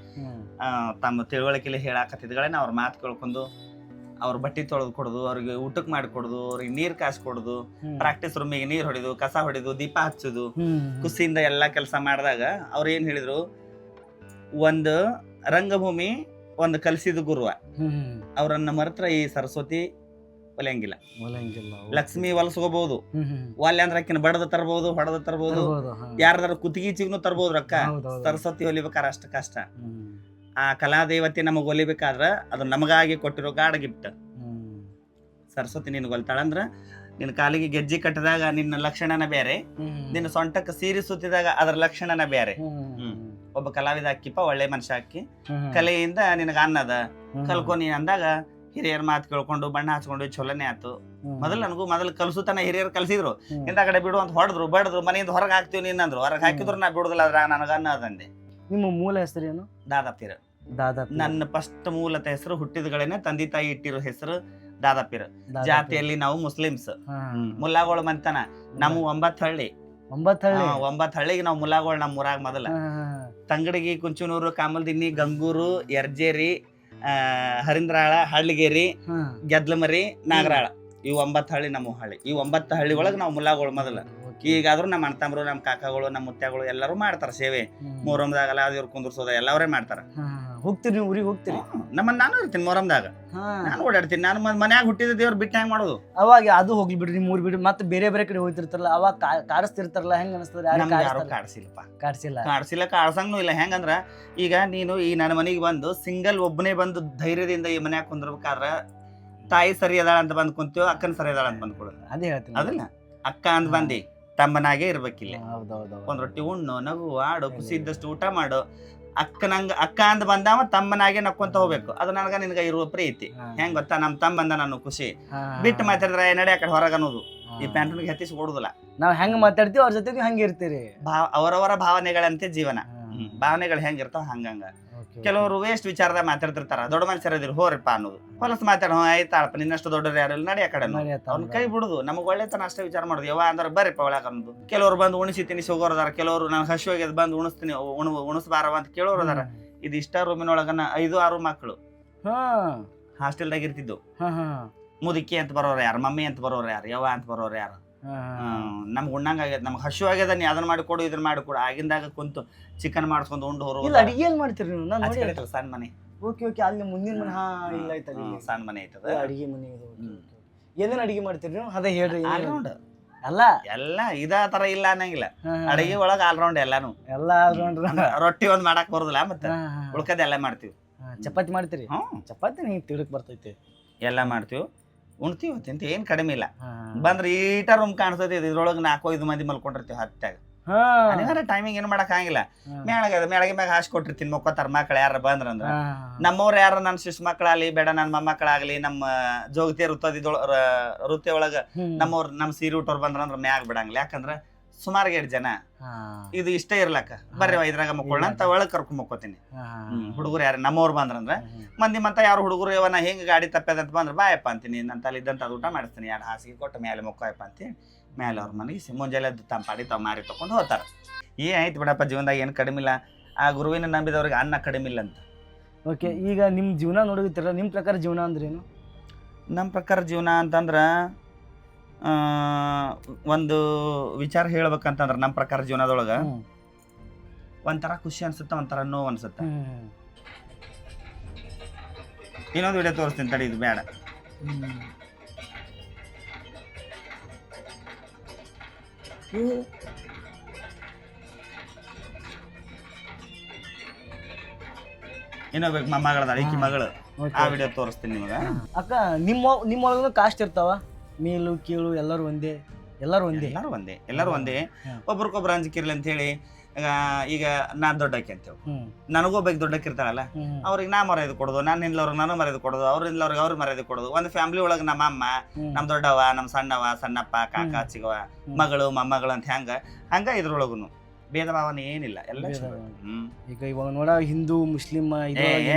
ತಮ್ಮ ತಿಳುವಳಿಕೆಲಿ ಹೇಳಾಕತ್ತಿದ್ಗಳೇನ ಅವ್ರ ಮಾತು ಕೇಳ್ಕೊಂಡು ಅವ್ರ ಬಟ್ಟೆ ತೊಳೆದು ಕೊಡುದು, ಅವ್ರಿಗೆ ಊಟಕ್ಕೆ ಮಾಡಿ ಕೊಡುದು, ಅವ್ರಿಗೆ ನೀರ್ ಕಾಸು ಕೊಡುದು, ಪ್ರಾಕ್ಟೀಸ್ ರೂಮಿಗೆ ನೀರ್ ಹೊಡಿದು, ಕಸ ಹೊಡಿದು, ದೀಪ ಹಚ್ಚುದು, ಖುಷಿಯಿಂದ ಎಲ್ಲಾ ಕೆಲಸ ಮಾಡಿದಾಗ ಅವ್ರ ಏನ್ ಹೇಳಿದ್ರು, ಒಂದು ರಂಗಭೂಮಿ ಒಂದು ಕಲಿಸಿದ ಗುರುವ, ಅವ್ರನ್ನ ಮರೆತ್ರ ಈ ಸರಸ್ವತಿ ಒಲೆಯಂಗಿಲ್ಲ. ಲಕ್ಷ್ಮಿ ಹೊಲಸ್ಕೋಬಹುದು, ಒಲ್ಲೆ ಅಂದ್ರೆ ಅಕ್ಕಿನ ಬಡದ ತರಬಹುದು, ಹೊಡೆದ ತರಬಹುದು, ಯಾರ್ದಾರ ಕುತ್ತಿಗೆ ತರಬಹುದು ರೊಕ್ಕ. ಸರಸ್ವತಿ ಹೊಲಿಬೇಕಾರ ಅಷ್ಟ ಕಷ್ಟ. ಆ ಕಲಾದೇವತೆ ನಮಗ್ ಹೊಲಿಬೇಕಾದ್ರ ಅದು ನಮಗಾಗಿ ಕೊಟ್ಟಿರೋ ಗಾಢ ಗಿಫ್ಟ್. ಸರಸ್ವತಿ ನಿನ್ಗೆ ಹೊಲ್ತಾಳಂದ್ರ ನಿನ್ನ ಕಾಲಿಗೆ ಗೆಜ್ಜೆ ಕಟ್ಟಿದಾಗ ನಿನ್ನ ಲಕ್ಷಣನ ಬೇರೆ, ನಿನ್ನ ಸೊಂಟಕ್ಕೆ ಸೀರೆ ಸುತ್ತಿದಾಗ ಅದರ ಲಕ್ಷಣನ ಬೇರೆ. ಒಬ್ಬ ಕಲಾವಿದ ಹಾಕಿಪ್ಪ, ಒಳ್ಳೆ ಮನುಷ್ಯ ಹಾಕಿ, ಕಲೆಯಿಂದ ನಿನಗ ಅನ್ನದ ಕಲ್ಕೊ ನೀ ಅಂದಾಗ ಹಿರಿಯರ ಮಾತು ಕೇಳ್ಕೊಂಡು ಬಣ್ಣ ಹಚ್ಕೊಂಡು ಚಲೋನೆ ಆಯ್ತು. ಮೊದಲು ಕಲ್ಸುತನ ಹಿರಿಯರು ಕಲ್ಸಿದ್ರು, ಇಂದ ಕಡೆ ಬಿಡು ಅಂತ ಹೊಡೆದ್ರು, ಬಡದ್ರು, ಮನೆಯಿಂದ ಹೊರಗೆ ಹಾಕ್ತಿವಿ ನೀನಂದ್ರು, ಹೊರಗೆ ಹಾಕಿದ್ರು ನಾ ಬಿಡುದಿಲ್ಲ, ಅದ್ರ ನನಗ ಅನ್ನದಂದೆ. ನಿಮ್ಮ ಮೂಲ ಹೆಸರೇನು? ದಾದಾಪೀರ. ನನ್ನ ಫಸ್ಟ್ ಮೂಲತ ಹೆಸರು ಹುಟ್ಟಿದಗಳೇನೆ ತಂದೆ ತಾಯಿ ಇಟ್ಟಿರೋ ಹೆಸರು ದಾದಾಪೀರ. ಜಾತಿಯಲ್ಲಿ ನಾವು ಮುಸ್ಲಿಮ್ಸ್, ಮುಲ್ಲಾಗೋಳ ಮಂತನ. ನಮ್ಮ 9 ಹಳ್ಳಿ, 9 ಹಳ್ಳಿಗೆ ನಾವು ಮುಲ್ಲಾಗೋಳ. ನಮ್ಮ ಊರಾಗ ಮೊದಲ ತಂಗಡಗಿ, ಕುಂಚನೂರು, ಕಾಮಲ್ದಿನ್ನಿ, ಗಂಗೂರು, ಯರ್ಜೇರಿ, ಹರಿಂದ್ರಾಳ, ಹಳ್ಳಿಗೇರಿ, ಗೆದ್ಲಮರಿ, ನಾಗರಾಳ, ಇವು 9 ಹಳ್ಳಿ ನಮ್ಮ ಹಳ್ಳಿ. ಈ 9 ಹಳ್ಳಿ ಒಳಗೆ ನಾವು ಮುಲ್ಲಾಗೋಳು ಮೊದಲ. ಈಗಾದ್ರೂ ನಮ್ಮ ಅಣ್ಣತಮ್ಮರು, ನಮ್ಮ ಕಾಕಾಗಳು, ನಮ್ಮ ಮುತ್ಯಾಗಳು ಎಲ್ಲರೂ ಮಾಡ್ತಾರ ಸೇವೆ. ಮೊಹರಂದಾಗ ದೇವ್ರ ಕುಂದ್ರಸೋದ ಎಲ್ಲ ಅವರೇ ಮಾಡ್ತಾರ. ಹೋಗ್ತೀರಿ ನೀವು ಊರಿಗೆ? ಹೋಗ್ತೀರಿ? ನಾನು ಇರ್ತೀನಿ ಮೊಹರಂದಾಗ, ನಾನು ಓಡಾಡ್ತೀನಿ. ನಾನು ಮನ್ಯಾಗ ಹುಟ್ಟಿದ ದೇವ್ರ ಬಿಟ್ಟು ಹೆಂಗ್ ಮಾಡೋದು? ಅವಾಗ ಅದು ಹೋಗ್ಲಿ ಬಿಡ್ರಿ, ನಿಮ್ಮ ಊರ್ ಬಿಡ್ರಿ, ಮತ್ತೆ ಬೇರೆ ಕಡೆ ಹೋಗ್ತಿರ್ತಾರಲ್ಲ, ಅವಾಗ ಕಾಡಿಸ್ತಿರ್ತಾರಲ್ಲ, ಹೆಂಗ ಅನಿಸ್ತದ? ಯಾರು ಕಾಡ್ಸಿಲ್ಲ, ಕಾಡ್ಸಂಗೂ ಇಲ್ಲ. ಹೆಂಗಂದ್ರ ಈಗ ನೀನು ಈ ನನ್ನ ಮನೆಗೆ ಬಂದು ಸಿಂಗಲ್ ಒಬ್ಬನೇ ಬಂದು ಧೈರ್ಯದಿಂದ ಈ ಮನ್ಯಾಗ ಕುಂದ್ರಬೇಕಾದ್ರ ತಾಯಿ ಸರಿ ಅದಾಳ ಅಂತ ಬಂದ್ ಕುಂತೀವೋ, ಅಕ್ಕನ ಸರಿ ಅದಾಳ ಅಂತ ಬಂದ್ಕೊಡೋದು. ಅದೇ ಹೇಳ್ತೀನಿ, ಅದನ್ನ ಅಕ್ಕ ಅಂದ್ ಬಂದಿ ತಮ್ಮನಾಗೆ ಇರ್ಬೇಕಿಲ್ಲ. ಒಂದ್ ರೊಟ್ಟಿ ಉಣ್ಣು, ನಗು, ಆಡು, ಖುಷಿ ಇದ್ದಷ್ಟು ಊಟ ಮಾಡು. ಅಕ್ಕ ಅಂದ್ ಬಂದವ ತಮ್ಮನಾಗೆ ನಕ್ಕೊಂತ ಹೋಗ್ಬೇಕು. ಅದು ನನಗ ನಿನ್ಗ ಇರುವ ಪ್ರೀತಿ. ಹೆಂಗ್ ಗೊತ್ತಾ, ನಮ್ ತಮ್ಮ ಬಂದ ನಾನು ಖುಷಿ. ಬಿಟ್ಟು ಮಾತಾಡಿದ್ರೆ ನಡೆ ಆ ಕಡೆ ಹೊರಗ ಅನ್ನೋದು ಈ ಪ್ಯಾಂಟ್ನಿಗೆ ಹತ್ತಿಸಿ ಕೊಡುದಿಲ್ಲ. ನಾವ್ ಹೆಂಗ್ ಮಾತಾಡ್ತೀವಿ ಅವ್ರ ಜೊತೆ ಹಂಗ ಇರ್ತೀರಿ. ಅವರವರ ಭಾವನೆಗಳಂತೆ ಜೀವನ. ಭಾವನೆಗಳು ಹೆಂಗಿರ್ತಾವ ಹಂಗಂಗ. ಕೆಲವರು ವೇಸ್ಟ್ ವಿಚಾರದಾಗ ಮಾತಾಡ್ತಿರ್ತಾರ, ದೊಡ್ಡ ಮನುಷ್ಯರ ಇದ್ರು ಹೋರಪ್ಪ ಅನ್ನೋದು. ಹೊಲಸ್ ಮಾತಾಡ, ಆಯ್ತಾಳಪ್ಪ ನಿನ್ನಷ್ಟು ದೊಡ್ಡರು ಯಾರಿಲ್ಲ, ನಡಿ ಆ ಕಡೆ ಅವ್ನ ಕೈ ಬಿಡುದು. ನಮಗ್ ಒಳ್ಳೆತನ ಅಷ್ಟೇ ವಿಚಾರ ಮಾಡುದು. ಯಾವ ಅಂದ್ರೆ ಬರೀಪ್ಪ ಒಳಗ ಅನ್ನೋದು. ಕೆಲವ್ರು ಬಂದು ಉಣಿಸಿ ತಿನಿಸಿ ಹೋಗೋರದಾರ, ಕೆಲವರು ನಾನು ಹಸಿವಾಗಿ ಬಂದು ಉಣಿಸ್ತೀನಿ ಉಣಿಸ್ಬಾರವ ಅಂತ ಕೇಳೋರು ಅದಾರ. ಇದು ಇಷ್ಟ ರೂಮಿನೊಳಗನ 5-6 ಮಕ್ಕಳು ಹಾಸ್ಟೆಲ್ದಾಗ ಇರ್ತಿದ್ದು. ಮುದುಕಿ ಅಂತ ಬರೋರು ಯಾರು, ಮಮ್ಮಿ ಅಂತ ಬರೋರು ಯಾರು, ಯವ್ವ ಅಂತ ಬರೋರು ಯಾರು. ನಮ್ಗೆ ಉಣ್ಣಂಗ ಆಗ್ಯದ, ನಮ್ಗೆ ಹಶು ಆಗ್ಯದ, ನೀ ಅದನ್ನ ಮಾಡಿಕೊಡು ಇದನ್ನ ಮಾಡಿಕೊಡು. ಆಗಿಂದಾಗ ಕುಂತು ಚಿಕನ್ ಮಾಡಿಸ್ಕೊಂಡು ಉಂಡು ಹೊರ ಇಲ್ಲ ಅಡಿಗೆ ಏನ್ ಮಾಡ್ತೀರಿ ನೀವು? ನಾನು ನೋಡಿ ಸಣ್ಣ ಮನೆ. ಓಕೆ ಓಕೆ, ಅಲ್ಲಿ ಮುಂದಿನ ಮನೆ. ಹಾ ಇಲ್ಲ ಆಯ್ತು, ಸಣ್ಣ ಮನೆ ಐತದ, ಅಡಿಗೆ ಮನೆ. ಏನೇನು ಅಡಿಗೆ ಮಾಡ್ತೀರಿ ನೀವು? ಅದೇ ಹೇಳ್ರಿ. ಆಲ್ರೌಂಡ್ ಅಲ್ಲ ಎಲ್ಲ ಇದ ತರ ಇಲ್ಲ ಅನ್ನಂಗಿಲ್ಲ, ಅಡಿಗೆ ಒಳಗ ಆಲ್ರೌಂಡ್ ಎಲ್ಲಾನು. ಎಲ್ಲ ಆಲ್ರೌಂಡ್ರ. ರೊಟ್ಟಿ ಒಂದ್ ಮಾಡಕ್ ಬರುದಿಲ್ಲ, ಮತ್ತೆ ಉಳ್ಕದ ಎಲ್ಲ ಮಾಡ್ತೀವಿ. ಚಪಾತಿ ಮಾಡ್ತೀರಿ? ಚಪಾತಿ ಹಿಂಗೆ ತಿಳಕ್ ಬರ್ತೈತಿ. ಎಲ್ಲ ಮಾಡ್ತೀವಿ, ಉಣ್ತೀವಿ, ತಿಂತೀವಿ, ಏನ್ ಕಡಿಮೆ ಇಲ್ಲ. ಬಂದ್ರೆ ಈಟ ರೂಮ್ ಕಾಣಿಸ್ತೈತಿ, ಇದ್ರೊಳಗೆ 4-5 ಮಂದಿ ಮಲ್ಕೊಂಡಿರ್ತೀವಿ ಹತ್ತಾಗ. ಟೈಮಿಂಗ್ ಏನ್ ಮಾಡಕ್ ಆಗಿಲ್ಲ. ಮೇಳಗೆ ಮ್ಯಾಗ ಹಾಸಿ ಕೊಟ್ಟಿರ್ತೀನಿ, ಮಕ್ಕೋತಾರ ಮಕ್ಳು ಯಾರ ಬಂದ್ರಂದ್ರ. ನಮ್ಮವ್ರ ಯಾರ ನನ್ನ ಶಿಶು ಮಕ್ಕಳಾಗ್ಲಿ ಬೇಡ, ನನ್ನ ಮೊಮ್ಮಕ್ಕಳಾಗ್ಲಿ, ನಮ್ಮ ಜೋಗತಿ ವೃತ್ತಿ ಒಳಗ ನಮ್ಮವ್ರ ನಮ್ ಸೀರೆ ಊಟವ್ರು ಬಂದ್ರಂದ್ರ ಮ್ಯಾಗ ಬಿಡಂಗಿಲ್ಲ. ಯಾಕಂದ್ರ ಸುಮಾರು 8 ಜನ ಇದು ಇಷ್ಟ ಇರ್ಲಕ್ಕ, ಬರ್ರಿ ಇದ್ರಾಗ ಮಕ್ಕೊಳ್ಳ ಅಂತ ಒಳಗ್ ಕರ್ಕೊಂಡ್ ಮಕ್ಕೋತೀನಿ. ಹುಡುಗರು ಯಾರು ನಮ್ಮವ್ರು ಬಂದ್ರಂದ್ರ ಮಂದಿ ಮತ್ತ ಯಾರು ಹುಡುಗರು ಇವನ ಹೆಂಗ್ ಗಾಡಿ ತಪ್ಪದಂತ ಬಂದ್ರ ಬಾಯಪ್ಪ ಅಂತೀನಿ, ನನ್ನ ತಲೆ ಇದ್ದಂತ ಊಟ ಮಾಡಿಸ್ತೀನಿ, 2 ಹಾಸಿಗೆ ಕೊಟ್ಟು ಮೇಲೆ ಮಕ್ಕೋಯಪ್ಪ ಅಂತೀನಿ. ಮೇಲೆ ಅವ್ರ ಮನೆಗೆ ಮುಂಜಾನೆ ತಂಪಾಡಿ ತಾವ್ ಮಾರಿ ತಗೊಂಡು ಹೋಗ್ತಾರ. ಆಯ್ತು ಬಿಡಪ್ಪ, ಜೀವನದಾಗ ಏನು ಕಡಿಮೆ ಇಲ್ಲ. ಆ ಗುರುವಿನ ನಂಬಿದವ್ರಿಗೆ ಅನ್ನ ಕಡಿಮೆ ಇಲ್ಲ ಅಂತ. ಓಕೆ, ಈಗ ನಿಮ್ಮ ಜೀವನ ನೋಡಿರ್ತೀರ, ನಿಮ್ಮ ಪ್ರಕಾರ ಜೀವನ ಅಂದ್ರೇನು? ನಮ್ಮ ಪ್ರಕಾರ ಜೀವನ ಅಂತಂದ್ರ ಒಂದು ವಿಚಾರ ಹೇಳ್ಬೇಕಂತಂದ್ರ ನಮ್ಮ ಪ್ರಕಾರ ಜೀವನದೊಳಗ ಒಂಥರ ಖುಷಿ ಅನ್ಸುತ್ತ, ಒಂಥರ ನೋವು ಅನ್ಸುತ್ತ. ಇನ್ನೊಂದು ವಿಡಿಯೋ ತೋರಿಸ್ತೀನಿ ತಡಿ, ಇದು ಬೇಡ. ಇನ್ನೊಬ್ಬ ಮಗಳದ ಈಕಿ ಮಗಳು, ಆ ವಿಡಿಯೋ ತೋರಿಸ್ತೀನಿ ನಿಮಗ. ಅಕ್ಕ, ನಿಮ್ಮೊಳಗೂ ಕಾಸ್ಟ್ ಇರ್ತಾವ? ಮೇಲು ಕೀಳು ಎಲ್ಲರೂ ಒಂದೇ? ಎಲ್ಲರೂ ಒಂದೇ. ಒಬ್ರಿಗೊಬ್ರು ಅಂಜಿಕಿರ್ಲಿ ಅಂತ ಹೇಳಿ. ಈಗ ನಾನ್ ದೊಡ್ಡಕ್ಕೆ ಅಂತೇಳಿ, ನನಗೂ ಒಬ್ಬ ದೊಡ್ಡಕ್ಕೆ ಇರ್ತಾರಲ್ಲ, ಅವ್ರಿಗೆ ನಾ ಮರ್ಯಾದೆ ಕೊಡೋದು, ನಾನು ಹಿಂದ್ಲವ್ರಿಗೆ ನಾನು ಮರ್ಯಾದೆ ಕೊಡೋದು, ಅವ್ರಿಗೆ ಅವ್ರಿಗೆ ಮರ್ಯಾದೆ ಕೊಡೋದು. ಒಂದು ಫ್ಯಾಮಿಲಿ ಒಳಗೆ ನಮ್ಮ ಅಮ್ಮ, ನಮ್ ದೊಡ್ಡವ, ನಮ್ ಸಣ್ಣವ, ಸಣ್ಣಪ್ಪ, ಕಾಕ, ಚಿಗವ, ಮಗಳು, ಮೊಮ್ಮಗಳು ಅಂತ ಹಂಗ ಇದ್ರೊಳಗುನು ಭೇದ ಭಾವನೆ ಏನಿಲ್ಲ, ಎಲ್ಲ. ಈಗ ಇವಾಗ ನೋಡ, ಹಿಂದೂ ಮುಸ್ಲಿಂ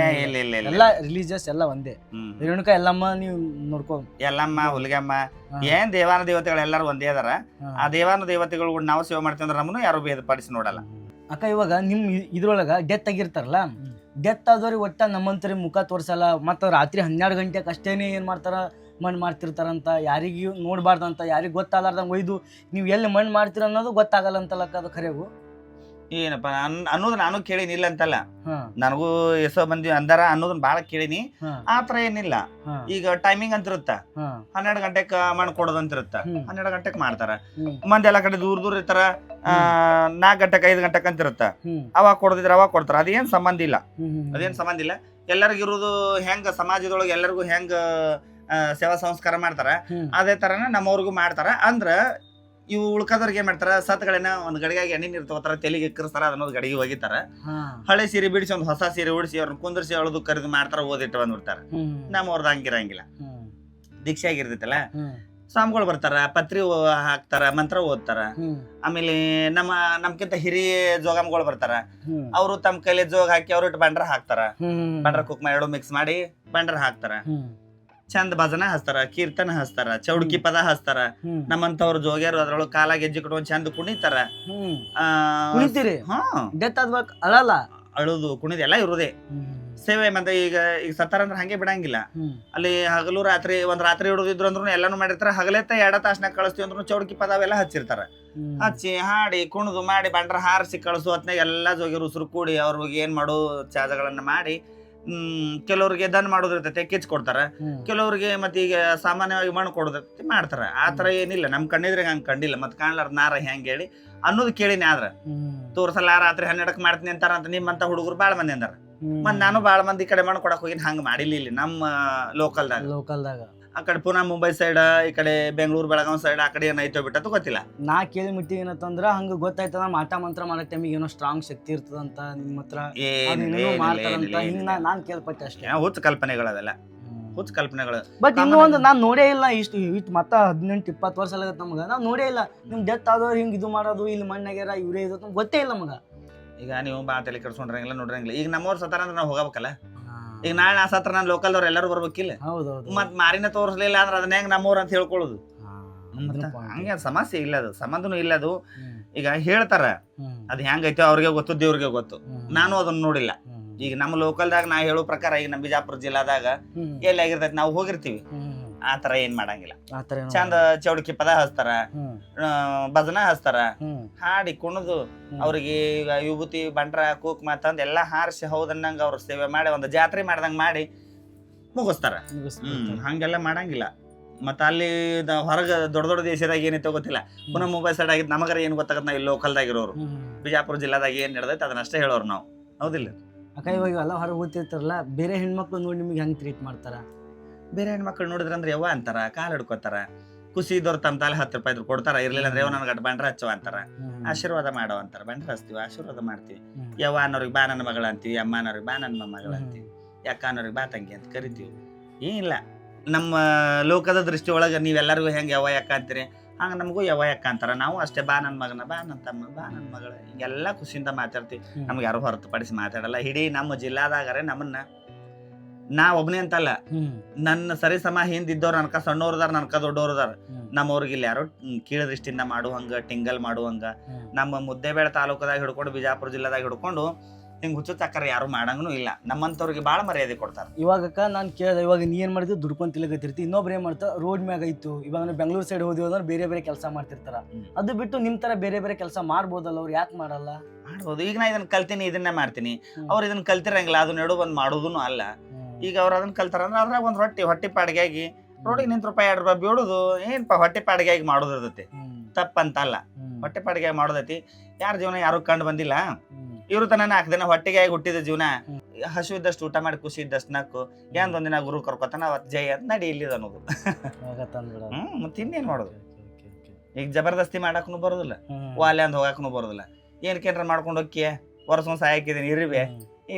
ಎಲ್ಲ ರಿಲಿಜಿಯಸ್ ಎಲ್ಲ ಒಂದೇ. ರೇಣುಕಾ ಎಲ್ಲಮ್ಮ ನೀವು ನೋಡ್ಕೊ, ಎಲ್ಲಮ್ಮ ಹುಲಿಗಮ್ಮ ಏನ್ ದೇವಾನ ದೇವತೆಗಳು ಎಲ್ಲಾರು ಒಂದೇ ಅದಾರ. ಆ ದೇವಾನ ದೇವತೆಗಳು ನಾವು ಸೇವೆ ಮಾಡ್ತೀವಿ ಅಂದ್ರೆ ನಮ್ಮನ್ನು ಯಾರು ಭೇದ ಪಡಿಸಿ ನೋಡಲ್ಲ. ಅಕ್ಕ, ಇವಾಗ ನಿಮ್ ಇದ್ರೊಳಗ ಡೆತ್ ಆಗಿರ್ತಾರಲ್ಲ, ಡೆತ್ ಆದವ್ರಿಗೆ ಒಟ್ಟ ನಮ್ಮಂತರಿ ಮುಖ ತೋರ್ಸಲ್ಲ, ಮತ್ತ ರಾತ್ರಿ 12 ಗಂಟೆಗೆ ಅಷ್ಟೇನೆ ಏನ್ ಮಾಡ್ತಾರ, ಮಣ್ಣು ಮಾಡ್ತಿರ್ತಾರಂತ, ಯಾರಿಗೂ ನೋಡ್ಬಾರ್ದಂತ, ಯಾರಿಗೂ ಗೊತ್ತಾಗಲಾರ್ದಂಗ ಒಯ್ದು ನೀವು ಎಲ್ಲಿ ಮಣ್ಣು ಮಾಡ್ತೀರ ಅನ್ನೋದು ಗೊತ್ತಾಗಲ್ಲ ಅಂತಲಕ್ಕ. ಅದು ಖರೆಗೂ ಏನಪ್ಪ ಅನ್ನೋದು ನಾನು ಕೇಳಿನಿ, ಇಲ್ಲ ಅಂತಲ್ಲ, ನನಗೂ ಎಷ್ಟೋ ಮಂದಿ ಅಂದಾರ ಅನ್ನೋದನ್ನ ಬಾಳ ಕೇಳಿನಿ. ಆತರ ಏನಿಲ್ಲ. ಈಗ ಟೈಮಿಂಗ್ ಅಂತ ಇರುತ್ತ, 12 ಗಂಟೆಗೆ ಮಣ್ಣು ಕೊಡೋದಂತ ಇರುತ್ತ, 12 ಗಂಟೆಗೆ ಮಾಡ್ತಾರ. ಮಂದಿ ಎಲ್ಲ ಕಡೆ ದೂರ ಇರ್ತಾರ, 4 ಗಂಟೆಗೆ 5 ಗಂಟೆಗೆ ಅಂತ ಇರುತ್ತ, ಅವಾಗ ಕೊಡದಿದ್ರ ಅವಾಗ ಕೊಡ್ತಾರ. ಅದೇನ್ ಸಂಬಂಧ ಇಲ್ಲ, ಎಲ್ಲರಿಗಿರೋದು ಹೆಂಗ ಸಮಾಜದೊಳಗೆ ಎಲ್ಲರಿಗೂ ಹೆಂಗ ಸೇವಾ ಸಂಸ್ಕಾರ ಮಾಡ್ತಾರ, ಅದೇ ತರನ ನಮ್ಮವ್ರಿಗೂ ಮಾಡ್ತಾರ. ಅಂದ್ರ ಇವು ಉಳ್ಕದವ್ರಿಗೆ ಏನ್ ಮಾಡ್ತಾರ, ಸತ್ಗಳನ್ನ ಒಂದ್ ಗಡಿಗಾಗಿ ಎಣ್ಣೆ ನೀರು ತಗೋತಾರ, ತೆಲಿಗೆ ಇಕ್ಕರ್ಸ್ತಾರ, ಅದನ್ನೊಂದು ಗಡಿಗೆ ಒಗಿತಾರ, ಹಳೆ ಸೀರೆ ಬಿಡಿಸಿ ಒಂದು ಹೊಸ ಸೀರೆ ಉಡಿಸಿ ಅವ್ರನ್ನ ಕುಂದರ್ಸಿ ಅಳದು ಕರೆದು ಮಾಡ್ತಾರ, ಓದಿಟ್ಟು ಬಂದ್ಬಿಡ್ತಾರ. ನಮ್ಮವ್ರದ್ದು ಹಂಗಿರಂಗಿಲ್ಲ. ದೀಕ್ಷೆ ಆಗಿರ್ತೈತಲ್ಲ, ಸ್ವಾಮಿಗಳು ಬರ್ತಾರ, ಪತ್ರಿ ಹಾಕ್ತಾರ, ಮಂತ್ರ ಓದ್ತಾರ. ಆಮೇಲೆ ನಮ್ಕಿಂತ ಹಿರಿಯ ಜೋಗಮ್ಗಳು ಬರ್ತಾರ, ಅವರು ತಮ್ಮ ಕೈಲಿ ಜೋಗ ಹಾಕಿ ಅವ್ರು ಬಂಡ್ರ ಹಾಕ್ತಾರ, ಬಂಡ್ರ ಕುಕ್ಮ 2 ಮಿಕ್ಸ್ ಮಾಡಿ ಬಂಡ್ರ ಹಾಕ್ತಾರ. ಚಂದ ಭಜನ ಹಚ್ತಾರ, ಕೀರ್ತನ ಹಚ್ತಾರ, ಚೌಡ್ಕಿ ಪದ ಹಚ್ತಾರ. ನಮ್ಮಂತವ್ರು ಜೋಗ್ಯಾರು ಅದ್ರೊಳಗೆ ಕಾಲಾಗಿ ಹೆಜ್ಜೆ ಕಟ್ಕೊಂಡ್ ಚಂದ ಕುಣಿತಾರ. ಡೆತ್ ಆದ್ಬೇಕು ಅಳಲ್ಲ, ಅಳುದು ಕುಣಿದು ಎಲ್ಲ ಇರುದೇ ಸೇವೆ. ಮತ್ತೆ ಈಗ ಸತ್ತಾರ ಅಂದ್ರೆ ಹಂಗೆ ಬಿಡಂಗಿಲ್ಲ. ಅಲ್ಲಿ ಹಗಲು ರಾತ್ರಿ ಒಂದ್ ರಾತ್ರಿ ಹಿಡಿದಿದ್ರು ಅಂದ್ರು ಎಲ್ಲಾನು ಮಾಡಿರ್ತಾರ. ಹಗಲೆತ್ತ 2 ತಾಸ್ನಾಗ ಕಳಿಸ್ತೀವಿ ಅಂದ್ರು ಚೌಡ್ಕಿ ಪದ ಅವೆಲ್ಲ ಹಚ್ಚಿರ್ತಾರ. ಹಚ್ಚಿ ಹಾಡಿ ಕುಣಿದು ಮಾಡಿ ಬಂಡ್ರ ಹಾರಿಸಿ ಕಳಿಸು ಹೊತ್ನಾಗ ಎಲ್ಲಾ ಜೋಗ್ಯರು ಉಸಿರು ಕೂಡಿ ಅವ್ರಿಗೆ ಏನ್ ಮಾಡೋ ಚಾಜಗಳನ್ನ ಮಾಡಿ. ಕೆಲವ್ರಿಗೆ ದನ್ ಮಾಡೋದಿರ್ತೈತೆ, ಕೆಚ್ ಕೊಡ್ತಾರ. ಕೆಲವ್ರಿಗೆ ಮತ್ತೆ ಈಗ ಸಾಮಾನ್ಯವಾಗಿ ಮಣ್ಣು ಕೊಡೋದೈತಿ ಮಾಡ್ತಾರ. ಆತರ ಏನಿಲ್ಲ, ನಮ್ ಕಣ್ಣಿದ್ರೆ ಹಂಗ ಕಂಡಿಲ್ಲ. ಮತ್ ಕಾಣ್ಲಾರ ನಾರ ಹೆಂಗ್ ಹೇಳಿ ಅನ್ನೋದು ಕೇಳಿನಿ. ಆದ್ರ ತೋರ್ಸಲ್ಲ, ರಾತ್ರಿ 12ಕ್ಕೆ ಮಾಡ್ತೀನಿ ಅಂತಾರ ಅಂತ ನಿಮ್ಮಂತ ಹುಡುಗರು ಬಾಳ ಮಂದಿ ಅಂದಾರ. ಮತ್ ನಾನು ಬಾಳ ಮಂದಿ ಕಡೆ ಮಣ್ಣು ಕೊಡಕ್ ಹೋಗಿನಿ, ಹಂಗ ಮಾಡಿಲ್ಲ ಇಲ್ಲಿ ನಮ್ಮ ಲೋಕಲ್ದಾಗ. ಆ ಕಡೆ ಪುನಃ ಮುಂಬೈ ಸೈಡ್, ಈ ಕಡೆ ಬೆಂಗಳೂರು ಬೆಳಗಾವ್ ಸೈಡ್ ಆ ಕಡೆ ಏನೈತೋ ಬಿಟ್ಟದ್ದು ಗೊತ್ತಿಲ್ಲ. ನಾ ಕೇಳಿ ಮುಟ್ಟಿ ಏನಂತಂದ್ರ ಹಂಗ ಗೊತ್ತಾಯ್ತದ, ಮಾಟ ಮಂತ್ರ ಮಾಡಕ್ ಟೈಮಿಗೆ ಏನೋ ಸ್ಟ್ರಾಂಗ್ ಶಕ್ತಿ ಇರ್ತದಂತ ನಿಮ್ಮ ಹತ್ರ ಮಾಡ್ತಾರಂತ ಹಿಂಗ ನಾನ್ ಕೇಳ್ಪಟ್ಟೆ ಅಷ್ಟೇ. ಹುಚ್ಚ ಕಲ್ಪನೆಗಳವೆಲ್ಲ, ಹುಚ್ಚ ಕಲ್ಪನೆಗಳು. ಬಟ್ ಇನ್ನೂ ಒಂದು ನಾನ್ ನೋಡೇ ಇಲ್ಲ. ಇಷ್ಟು ಮತ್ತ 18-20 ವರ್ಷ ಆಗತ್ತ ನಮಗ, ನಾವ್ ನೋಡೇ ಇಲ್ಲ. ನಿಮ್ ಡೆತ್ ಆದವ್ರು ಹಿಂಗ್ ಇದು ಮಾಡೋದು, ಇಲ್ಲಿ ಮಣ್ಣಾಗ್ಯಾರ ಇವ್ರೇ ಇದು ಗೊತ್ತೇ ಇಲ್ಲ ನಮಗ. ಈಗ ನೀವು ಬಾ ತಲೆ ಕೆಡ್ಸ್ಕೊಂಡ್ರಂಗಿಲ್ಲ ನೋಡ್ರಂಗಿಲ್ಲ. ಈಗ ನಮ್ಮವ್ರು ಸತ್ತಾರ ಅಂದ್ರೆ ನಾವು ಹೋಗಬೇಕಲ್ಲ. ಈಗ ನಾಳೆ ನಾ ಸತ್ರ ನಾನು ಲೋಕಲ್ದವ್ರು ಎಲ್ಲರೂ ಬರ್ಬೇಕಿಲ್ಲ. ಮತ್ ಮಾರಿನ ತೋರಿಸ್ಲಿಲ್ಲ ಅಂದ್ರೆ ಅದನ್ನ ಹೆಂಗ್ ನಮ್ಮವ್ರು ಅಂತ ಹೇಳ್ಕೊಳ್ಳೋದು. ಹಂಗೆ ಸಮಸ್ಯೆ ಇಲ್ಲ, ಅದು ಸಂಬಂಧನೂ ಇಲ್ಲ. ಅದು ಈಗ ಹೇಳ್ತಾರ, ಅದ್ ಹೆಂಗೈತೋ ಅವ್ರಿಗೆ ಗೊತ್ತು, ದೇವ್ರಿಗೆ ಗೊತ್ತು. ನಾನು ಅದನ್ನ ನೋಡಿಲ್ಲ. ಈಗ ನಮ್ಮ ಲೋಕಲ್ದಾಗ ನಾ ಹೇಳೋ ಪ್ರಕಾರ ಈಗ ನಮ್ಮ ಬಿಜಾಪುರ ಜಿಲ್ಲಾದಾಗ ಎಲ್ಲಿ ಆಗಿರ್ತೈತಿ ನಾವು ಹೋಗಿರ್ತೀವಿ. ಆ ತರ ಏನ್ ಮಾಡಂಗಿಲ್ಲ. ಆ ಥರ ಚಂದ ಚೌಡಕಿ ಪದ ಹಚ್ತಾರ, ಭಜನಾ ಹಚ್ತಾರ, ಹಾಡಿ ಕುಣದು ಅವ್ರಿಗೆ ಈಗ ವಿಭೂತಿ ಬಂಡ್ರ ಕುಕ್ಮ ತಂದ್ ಎಲ್ಲಾ ಹಾರಿಸಿ ಹೌದನ್ನಂಗ ಅವ್ರ ಸೇವೆ ಮಾಡಿ ಒಂದು ಜಾತ್ರೆ ಮಾಡ್ದಂಗ ಮಾಡಿ ಮುಗಿಸ್ತಾರ. ಹಂಗೆಲ್ಲ ಮಾಡಂಗಿಲ್ಲ. ಮತ್ತ ಅಲ್ಲಿ ಹೊರಗ ದೊಡ್ಡ ದೊಡ್ಡ ದೇಶದಾಗ ಏನೈತೆ ಗೊತ್ತಿಲ್ಲ, ಪುನಃ ಮುಂಬೈ ಸೈಡ್ ಆಗಿದ್ ನಮಗರ ಏನ್ ಗೊತ್ತಾಗತ್ ನಾವ್ ಇಲ್ಲಿ ಲೋಕಲ್ದಾಗಿರೋರು ಬಿಜಾಪುರ ಜಿಲ್ಲಾದಾಗ ಏನ್ ನಡೆದೈತೆ ಅದನ್ನಷ್ಟೇ ಹೇಳೋರು ನಾವು, ಹೌದಿಲ್ಲ? ಅಕ್ಕ ಇವಾಗ ಎಲ್ಲ ಹೊರಗೆ ಓದ್ತಿರ್ತಾರಲ್ಲ, ಬೇರೆ ಹೆಣ್ಮಕ್ಳು ನೋಡಿ ನಿಮ್ಗೆ ಹೆಂಗ್ ಟ್ರೀಟ್ ಮಾಡ್ತಾರ? ಬೇರೆ ಹೆಣ್ಮಕ್ಳು ನೋಡಿದ್ರಂದ್ರೆ ಯವ್ವ ಅಂತಾರ, ಕಾಲ್ ಹಿಡ್ಕೋತಾರ, ಖುಷಿ ಇದ್ದವ್ರು ತಮ್ಮ ತಾಲೆ 10 ರೂಪಾಯಿ ಇದ್ರು ಕೊಡ್ತಾರ, ಇರ್ಲಿಲ್ಲ ಅಂದ್ರೆ ನನ್ಗೆ ಅಟ್ ಬಂಡ್ರ ಹಚ್ಚೋ ಅಂತಾರ, ಆಶೀರ್ವಾದ ಮಾಡೋ ಅಂತಾರ, ಬಂಡ್ರ ಹಚ್ತೀವಿ, ಆಶೀರ್ವಾದ ಮಾಡ್ತೀವಿ. ಯವ್ವ ಅನ್ನೋರಿಗೆ ಬಾ ನನ್ನ ಮಗಳ ಅಂತೀವಿ, ಅಮ್ಮ ಅನ್ನೋರಿಗೆ ಬಾ ನನ್ನ ಮಗಳ ಅಂತೀವಿ, ಯಾಕ ಅನ್ನೋರಿಗೆ ಬಾ ತಂಗಿ ಅಂತ ಕರಿತೀವಿ. ಏನಿಲ್ಲ, ನಮ್ಮ ಲೋಕದ ದೃಷ್ಟಿ ಒಳಗೆ ನೀವೆಲ್ಲರಿಗೂ ಹೆಂಗೆ ಯವ್ವ ಯಾಕ ಅಂತೀರಿ ಹಂಗ ನಮಗೂ ಯವ್ವ ಯಾಕ ಅಂತಾರ. ನಾವು ಅಷ್ಟೇ ಬಾ ನನ್ನ ಮಗನ, ಬಾ ನನ್ನ ತಮ್ಮ, ಬಾ ನನ್ನ ಮಗಳ, ಹಿಂಗೆಲ್ಲ ಖುಷಿಯಿಂದ ಮಾತಾಡ್ತೀವಿ. ನಮ್ಗೆ ಯಾರು ಹೊರತುಪಡಿಸಿ ಮಾತಾಡಲ್ಲ. ಇಡೀ ನಮ್ಮ ಜಿಲ್ಲಾದಾಗರೆ ನಮ್ಮನ್ನ ನಾ ಒಬ್ಬನೇ ಅಂತಲ್ಲ, ನನ್ನ ಸರಿ ಸಮ ಹಿಂದಿದ್ದವ್ರು ನನ್ಕ ಸಣ್ಣವ್ರದಾರ, ನನ್ಕ ದೊಡ್ಡವ್ರದಾರ. ನಮ್ಮವ್ರಿಗೆ ಇಲ್ಲಿ ಯಾರೋ ಕೀಳ ದೃಷ್ಟಿಯಿಂದ ಮಾಡುವಂಗ, ಟಿಂಗಲ್ ಮಾಡುವಂಗ, ನಮ್ಮ ಮುದ್ದೇಬೇಳೆ ತಾಲೂಕದಾಗ ಹಿಡ್ಕೊಂಡು ಬಿಜಾಪುರ ಜಿಲ್ಲಾದಾಗ ಹಿಡ್ಕೊಂಡು ಹಿಂಗ್ ಹುಚ್ಚು ಚಕ್ಕರ ಯಾರು ಮಾಡಂಗೂ ಇಲ್ಲ. ನಮ್ಮಂತವ್ರಿಗೆ ಬಾಳ ಮರ್ಯಾದೆ ಕೊಡ್ತಾರ. ಇವಾಗಕ್ಕ ನಾನು ಕೇಳ್ದೆ, ಇವಾಗ ನೀ ಏನ್ ಮಾಡಿದ್ವಿ ದುಡ್ಕೊಂಡ್ ತಿಲಗತ್ತಿರ್ತಿ, ಇನ್ನೊಬ್ರು ಏನ್ ಮಾಡ್ತಾ ರೋಡ್ ಮ್ಯಾಗ ಇತ್ತು. ಇವಾಗ ನಾವು ಬೆಂಗಳೂರು ಸೈಡ್ ಹೋದ್ವಿ ಅಂದ್ರೆ ಬೇರೆ ಬೇರೆ ಕೆಲಸ ಮಾಡ್ತಿರ್ತಾರ. ಅದು ಬಿಟ್ಟು ನಿಮ್ ತರ ಬೇರೆ ಬೇರೆ ಕೆಲಸ ಮಾಡ್ಬೋದಲ್ಲ, ಅವ್ರು ಯಾಕೆ ಮಾಡಲ್ಲ? ಮಾಡ್ಬೋದು. ಈಗ ನಾ ಇದನ್ನ ಕಲ್ತೀನಿ, ಇದನ್ನೇ ಮಾಡ್ತೀನಿ. ಅವ್ರು ಇದನ್ನ ಕಲ್ತಿರಂಗಿಲ್ಲ, ಅದು ನಡು ಬಂದ್ ಮಾಡೋದೂನು ಅಲ್ಲ. ಈಗ ಅವ್ರು ಅದನ್ನ ಕಲ್ತಾರ ಅಂದ್ರೆ ಅದ್ರಾಗ ಒಂದ್ ಹೊಟ್ಟಿ ಪಾಡಿಗೆಯಾಗಿ ರೋಡಿಗೆ ನಿಂತ ರೂಪಾಯಿ 2 ರೂಪಾಯಿ ಬೀಳುದು ಏನ್ಪ ಹೊಟ್ಟಿ ಪಾಡಿಗೆಯಾಗಿ ಮಾಡೋದಿರ್ತೈತಿ, ತಪ್ಪಂತಲ್ಲ. ಹೊಟ್ಟೆ ಪಾಡಿಗೆಯಾಗಿ ಮಾಡೋದೈತಿ. ಯಾರ ಜೀವನ ಯಾರು ಕಂಡು ಬಂದಿಲ್ಲ. ಇವ್ರು ತನ 4 ದಿನ ಹೊಟ್ಟೆಗೆ ಹುಟ್ಟಿದ ಜೀವನ, ಹಸು ಇದ್ದಷ್ಟು ಊಟ ಮಾಡಿ ಖುಷಿ ಇದ್ದಷ್ಟು ನಕ್ಕು, ಒಂದಿನ ಗುರು ಕರ್ಕೊತಾನ, ಅವತ್ತು ಜೈ ಅಂತ ನಡಿ ಇಲ್ಲಿ ಅನ್ನೋದು. ಮತ್ತೆ ಇನ್ನೇನ್ ಮಾಡೋದು? ಈಗ ಜಬರ್ದಸ್ತಿ ಮಾಡಾಕನು ಬರೋದಿಲ್ಲ, ವಾಲೆ ಅಂದ್ ಹೋಗಾಕನು ಬರೋದಿಲ್ಲ. ಏನಕ್ಕೇನ್ರ ಮಾಡ್ಕೊಂಡು ಹೋಗಿ ವರ್ಷ ಸಾಯಕಿದೀನಿ ಇರಿವೆ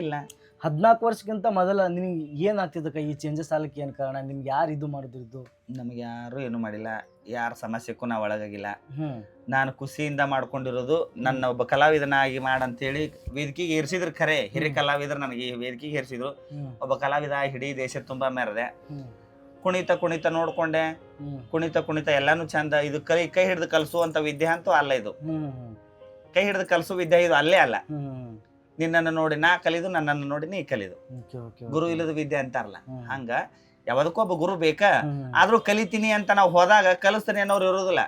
ಇಲ್ಲ. 14 ವರ್ಷಕ್ಕಿಂತ ಮೊದಲ ನಿನ್ಗೆ ಏನ್ ಆಗ್ತಿದ್ದಕ್ಕ ಈ ಚೇಂಜಸ್ ಆಗ್ಲಿಕ್ಕೆ ಏನ್ ಕಾರಣ? ನಿಮ್ಗೆ ಯಾರು ಇದು ಮಾಡಿದ್ರು? ನಮ್ಗೆ ಯಾರು ಏನು ಮಾಡಿಲ್ಲ, ಯಾರ ಸಮಸ್ಯೆಕ್ಕೂ ನಾವು ಒಳಗಾಗಿಲ್ಲ. ನಾನು ಖುಷಿಯಿಂದ ಮಾಡ್ಕೊಂಡಿರೋದು ನನ್ನ ಒಬ್ಬ ಕಲಾವಿದನಾಗಿ ಮಾಡಂತೇಳಿ ವೇದಿಕೆಗೆ ಏರ್ಸಿದ್ರು. ಖರೆ ಹಿರಿಯ ಕಲಾವಿದರು ನನಗೆ ವೇದಿಕೆಗೆ ಏರ್ಸಿದ್ರು. ಒಬ್ಬ ಕಲಾವಿದ ಇಡೀ ದೇಶ ತುಂಬಾ ಮೆರೆದೆ. ಕುಣಿತ ನೋಡ್ಕೊಂಡೆ, ಕುಣಿತ ಎಲ್ಲಾನು ಚಂದ. ಇದು ಕೈ ಹಿಡಿದು ಕಲಿಸುವಂತ ವಿದ್ಯೆ ಅಂತೂ ಅಲ್ಲ. ಇದು ಕೈ ಹಿಡಿದು ಕಲಿಸೋ ವಿದ್ಯೆ ಇದು ಅಲ್ಲೇ ಅಲ್ಲ. ನಿನ್ನನ್ನು ನೋಡಿ ನಾ ಕಲಿದು, ನನ್ನನ್ನು ನೋಡಿ ನೀ ಕಲಿದು. ಗುರು ಇಲ್ಲದ ವಿದ್ಯೆ ಅಂತಾರಲ್ಲ, ಹಂಗ ಯಾವದಕ್ಕೂ ಒಬ್ಬ ಗುರು ಬೇಕಾ. ಆದ್ರೂ ಕಲಿತೀನಿ ಅಂತ ನಾವು ಹೋದಾಗ ಕಲಿಸ್ತಾನೆ ಅನ್ನೋರು ಇರೋದಿಲ್ಲ.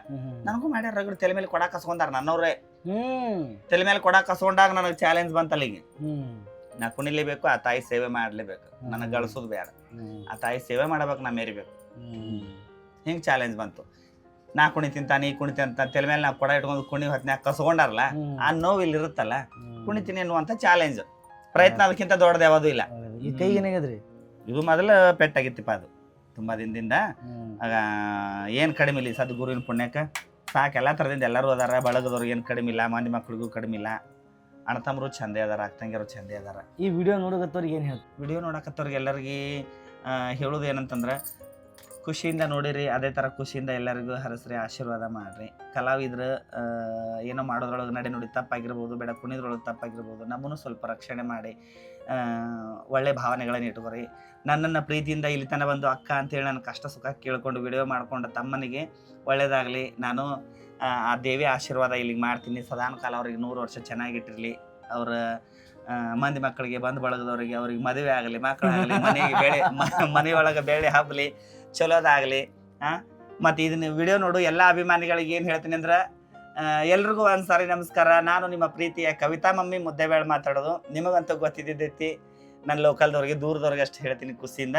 ನನಗೂ ಮಾಡ್ಯಾರ ರಗಡ್ ತಲೆ ಮೇಲೆ ಕೊಡಾಕ್ ಕಸ್ಕೊಂಡಾರ. ನನ್ನವ್ರೆ ತಲೆ ಮೇಲೆ ಕೊಡಾಕ್ ಕಸ್ಕೊಂಡಾಗ ನನಗೆ ಚಾಲೆಂಜ್ ಬಂತಲ್ಲ. ಈಗ ನಾ ಕುಣಿಲೇಬೇಕು, ಆ ತಾಯಿ ಸೇವೆ ಮಾಡ್ಲೇಬೇಕು. ನನಗೆ ಗಳಿಸೋದು ಬೇಡ, ಆ ತಾಯಿ ಸೇವೆ ಮಾಡಬೇಕು, ನಾ ಮೇರಿಬೇಕು. ಹಿಂಗ್ ಚಾಲೆಂಜ್ ಬಂತು. ನಾ ಕುಣಿತಿಂತ ನೀ ಕುಣಿತಂತ ತಲೆ ಮೇಲೆ ನಾ ಕೊಡ ಇಟ್ಕೊಂಡು ಕುಣಿ ಹೊತ್ನ್ಯಾಗ ಕಸ್ಕೊಂಡಾರಲ್ಲ, ಆ ನೋವು ಇಲ್ಲಿ ಇರುತ್ತಲ್ಲ. ಕುಣಿತೀನಿ ಅನ್ನುವಂತ ಚಾಲೆಂಜ್ ಪ್ರಯತ್ನ ಅದಕ್ಕಿಂತ ದೊಡ್ಡದು ಯಾವುದು ಇಲ್ಲ. ಈ ಕೈ ಏನಾಗದ್ರಿ? ಇದು ಮೊದಲ ಪೆಟ್ಟಾಗಿತ್ತಿಪ್ಪ. ಅದು ತುಂಬಾ ದಿನದಿಂದ. ಆಗ ಏನ್ ಕಡಿಮೆ ಇಲ್ಲ ಸದ್ಗುರುವಿನ ಪುಣ್ಯಕ್ಕ. ಸಾಕು, ಎಲ್ಲಾ ತರದಿಂದ ಎಲ್ಲರೂ ಅದಾರ. ಬಳಗದವ್ರಿಗೆ ಏನ್ ಕಡಿಮೆ ಇಲ್ಲ, ಮಂದಿ ಮಕ್ಳಿಗೂ ಕಡಿಮೆ ಇಲ್ಲ. ಅಣ್ಣತಮ್ಮರು ಚಂದೇ ಅದಾರ, ಅಕ್ಕಂಗಿಯರು ಚಂದೇ ಅದಾರ. ಈ ವಿಡಿಯೋ ನೋಡಕತ್ತವ್ರಿಗೆ ಏನ್ ಹೇಳ್ತ? ವಿಡಿಯೋ ನೋಡಕತ್ತವ್ರಿಗೆ ಎಲ್ಲರಿಗೆ ಹೇಳೋದು ಏನಂತಂದ್ರೆ, ಖುಷಿಯಿಂದ ನೋಡಿರಿ, ಅದೇ ಥರ ಖುಷಿಯಿಂದ ಎಲ್ಲರಿಗೂ ಹರಸ್ರಿ, ಆಶೀರ್ವಾದ ಮಾಡಿರಿ. ಕಲಾವಿದ್ರು ಏನೋ ಮಾಡೋದ್ರೊಳಗೆ ನಡೆ ನೋಡಿ ತಪ್ಪಾಗಿರ್ಬೋದು, ಬೇಡ ಕುಣಿದ್ರೊಳಗೆ ತಪ್ಪಾಗಿರ್ಬೋದು, ನಮ್ಮನ್ನು ಸ್ವಲ್ಪ ರಕ್ಷಣೆ ಮಾಡಿ ಒಳ್ಳೆ ಭಾವನೆಗಳನ್ನು ಇಟ್ಕೊರಿ. ನನ್ನನ್ನು ಪ್ರೀತಿಯಿಂದ ಇಲ್ಲಿ ತನಕ ಬಂದು ಅಕ್ಕ ಅಂತೇಳಿ ನನ್ನ ಕಷ್ಟ ಸುಖ ಕೇಳ್ಕೊಂಡು ವಿಡಿಯೋ ಮಾಡ್ಕೊಂಡು ತಮ್ಮನಿಗೆ ಒಳ್ಳೇದಾಗಲಿ. ನಾನು ಆ ದೇವಿ ಆಶೀರ್ವಾದ ಇಲ್ಲಿಗೆ ಮಾಡ್ತೀನಿ. ಸದಾನ ಕಾಲ ಅವ್ರಿಗೆ 100 ವರ್ಷ ಚೆನ್ನಾಗಿಟ್ಟಿರಲಿ. ಅವ್ರ ಮಂದಿ ಮಕ್ಕಳಿಗೆ ಬಂದು ಬಳಗದವ್ರಿಗೆ ಅವ್ರಿಗೆ ಮದುವೆ ಆಗಲಿ, ಮಕ್ಕಳಾಗಲಿ, ಮನೆಗೆ ಮನೆಯೊಳಗೆ ಬೇಳೆ ಹಬ್ಬಲಿ, ಚಲೋದಾಗಲಿ. ಮತ್ತು ಇದನ್ನ ವಿಡಿಯೋ ನೋಡು ಎಲ್ಲ ಅಭಿಮಾನಿಗಳಿಗೆ ಏನು ಹೇಳ್ತೀನಿ ಅಂದ್ರೆ, ಎಲ್ರಿಗೂ ಒಂದ್ಸಾರಿ ನಮಸ್ಕಾರ. ನಾನು ನಿಮ್ಮ ಪ್ರೀತಿಯ ಕವಿತಾ ಮಮ್ಮಿ ಮುದ್ದೇಬೇಳೆ ಮಾತಾಡೋದು. ನಿಮಗಂತೂ ಗೊತ್ತಿದ್ದೈತಿ, ನನ್ನ ಲೋಕಲ್ದವ್ರಿಗೆ ದೂರದವ್ರಿಗೆ ಅಷ್ಟು ಹೇಳ್ತೀನಿ ಖುಷಿಯಿಂದ.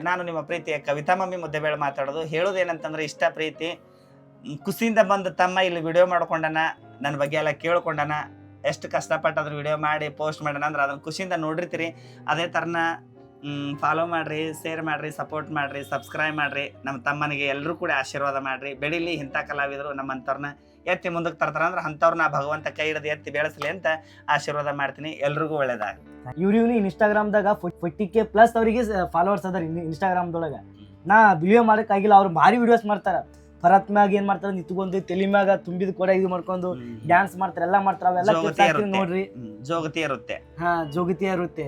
ನಾನು ನಿಮ್ಮ ಪ್ರೀತಿಯ ಕವಿತಾ ಮಮ್ಮಿ ಮುದ್ದೇಬೇಳೆ ಮಾತಾಡೋದು. ಹೇಳೋದೇನಂತಂದ್ರೆ, ಇಷ್ಟ ಪ್ರೀತಿ ಖುಷಿಯಿಂದ ಬಂದು ತಮ್ಮ ಇಲ್ಲಿ ವಿಡಿಯೋ ಮಾಡ್ಕೊಂಡನ, ನನ್ನ ಬಗ್ಗೆ ಎಲ್ಲ ಕೇಳ್ಕೊಂಡನ, ಎಷ್ಟು ಕಷ್ಟಪಟ್ಟು ಅದ್ರ ವಿಡಿಯೋ ಮಾಡಿ ಪೋಸ್ಟ್ ಮಾಡೋಣ ಅಂದ್ರೆ ಅದನ್ನು ಖುಷಿಯಿಂದ ನೋಡಿರ್ತೀರಿ. ಅದೇ ಥರನ ಫಾಲೋ ಮಾಡಿರಿ, ಶೇರ್ ಮಾಡಿರಿ, ಸಪೋರ್ಟ್ ಮಾಡಿರಿ, ಸಬ್ಸ್ಕ್ರೈಬ್ ಮಾಡಿರಿ. ನಮ್ಮ ತಮ್ಮನಿಗೆ ಎಲ್ಲರೂ ಕೂಡ ಆಶೀರ್ವಾದ ಮಾಡಿರಿ. ಬೆಳೀಲಿ ಇಂಥ ಕಲಾವಿದರು ನಮ್ಮಂಥವ್ರನ್ನ ಎತ್ತಿ ಮುಂದಕ್ಕೆ ತರ್ತಾರ ಅಂದ್ರೆ ಅಂಥವ್ರನ್ನ ಭಗವಂತ ಕೈ ಹಿಡಿದು ಎತ್ತಿ ಬೆಳೆಸಲಿ ಅಂತ ಆಶೀರ್ವಾದ ಮಾಡ್ತೀನಿ. ಎಲ್ರಿಗೂ ಒಳ್ಳೇದಾಗಲಿ. ಇವ್ರು ಇನ್ಸ್ಟಾಗ್ರಾಮ್ದಾಗ 40K+ ಅವರಿಗೆ ಫಾಲೋವರ್ಸ್ ಅದಾರ ಇನ್ಸ್ಟಾಗ್ರಾಮ್ದೊಳಗೆ. ನಾ ವಿಡಿಯೋ ಮಾಡೋಕ್ಕಾಗಿಲ್ಲ, ಅವ್ರು ಭಾರಿ ವಿಡಿಯೋಸ್ ಮಾಡ್ತಾರೆ. ಭರತ್ ಮ್ಯಾಗ ಏನ್ ಮಾಡ್ತಾರೆ, ನಿಂತ್ಕೊಂಡು ತಲೆ ಮ್ಯಾಗ ತುಂಬಿದ ಕೂಡ ಇದು ಮಾಡ್ಕೊಂಡು ಡ್ಯಾನ್ಸ್ ಮಾಡ್ತಾರೆ, ಎಲ್ಲ ಮಾಡ್ತಾರೆ. ಅವೆಲ್ಲ ನೋಡ್ರಿ, ಜೋಗತಿ ಇರುತ್ತೆ. ಜೋಗತಿ ಇರುತ್ತೆ.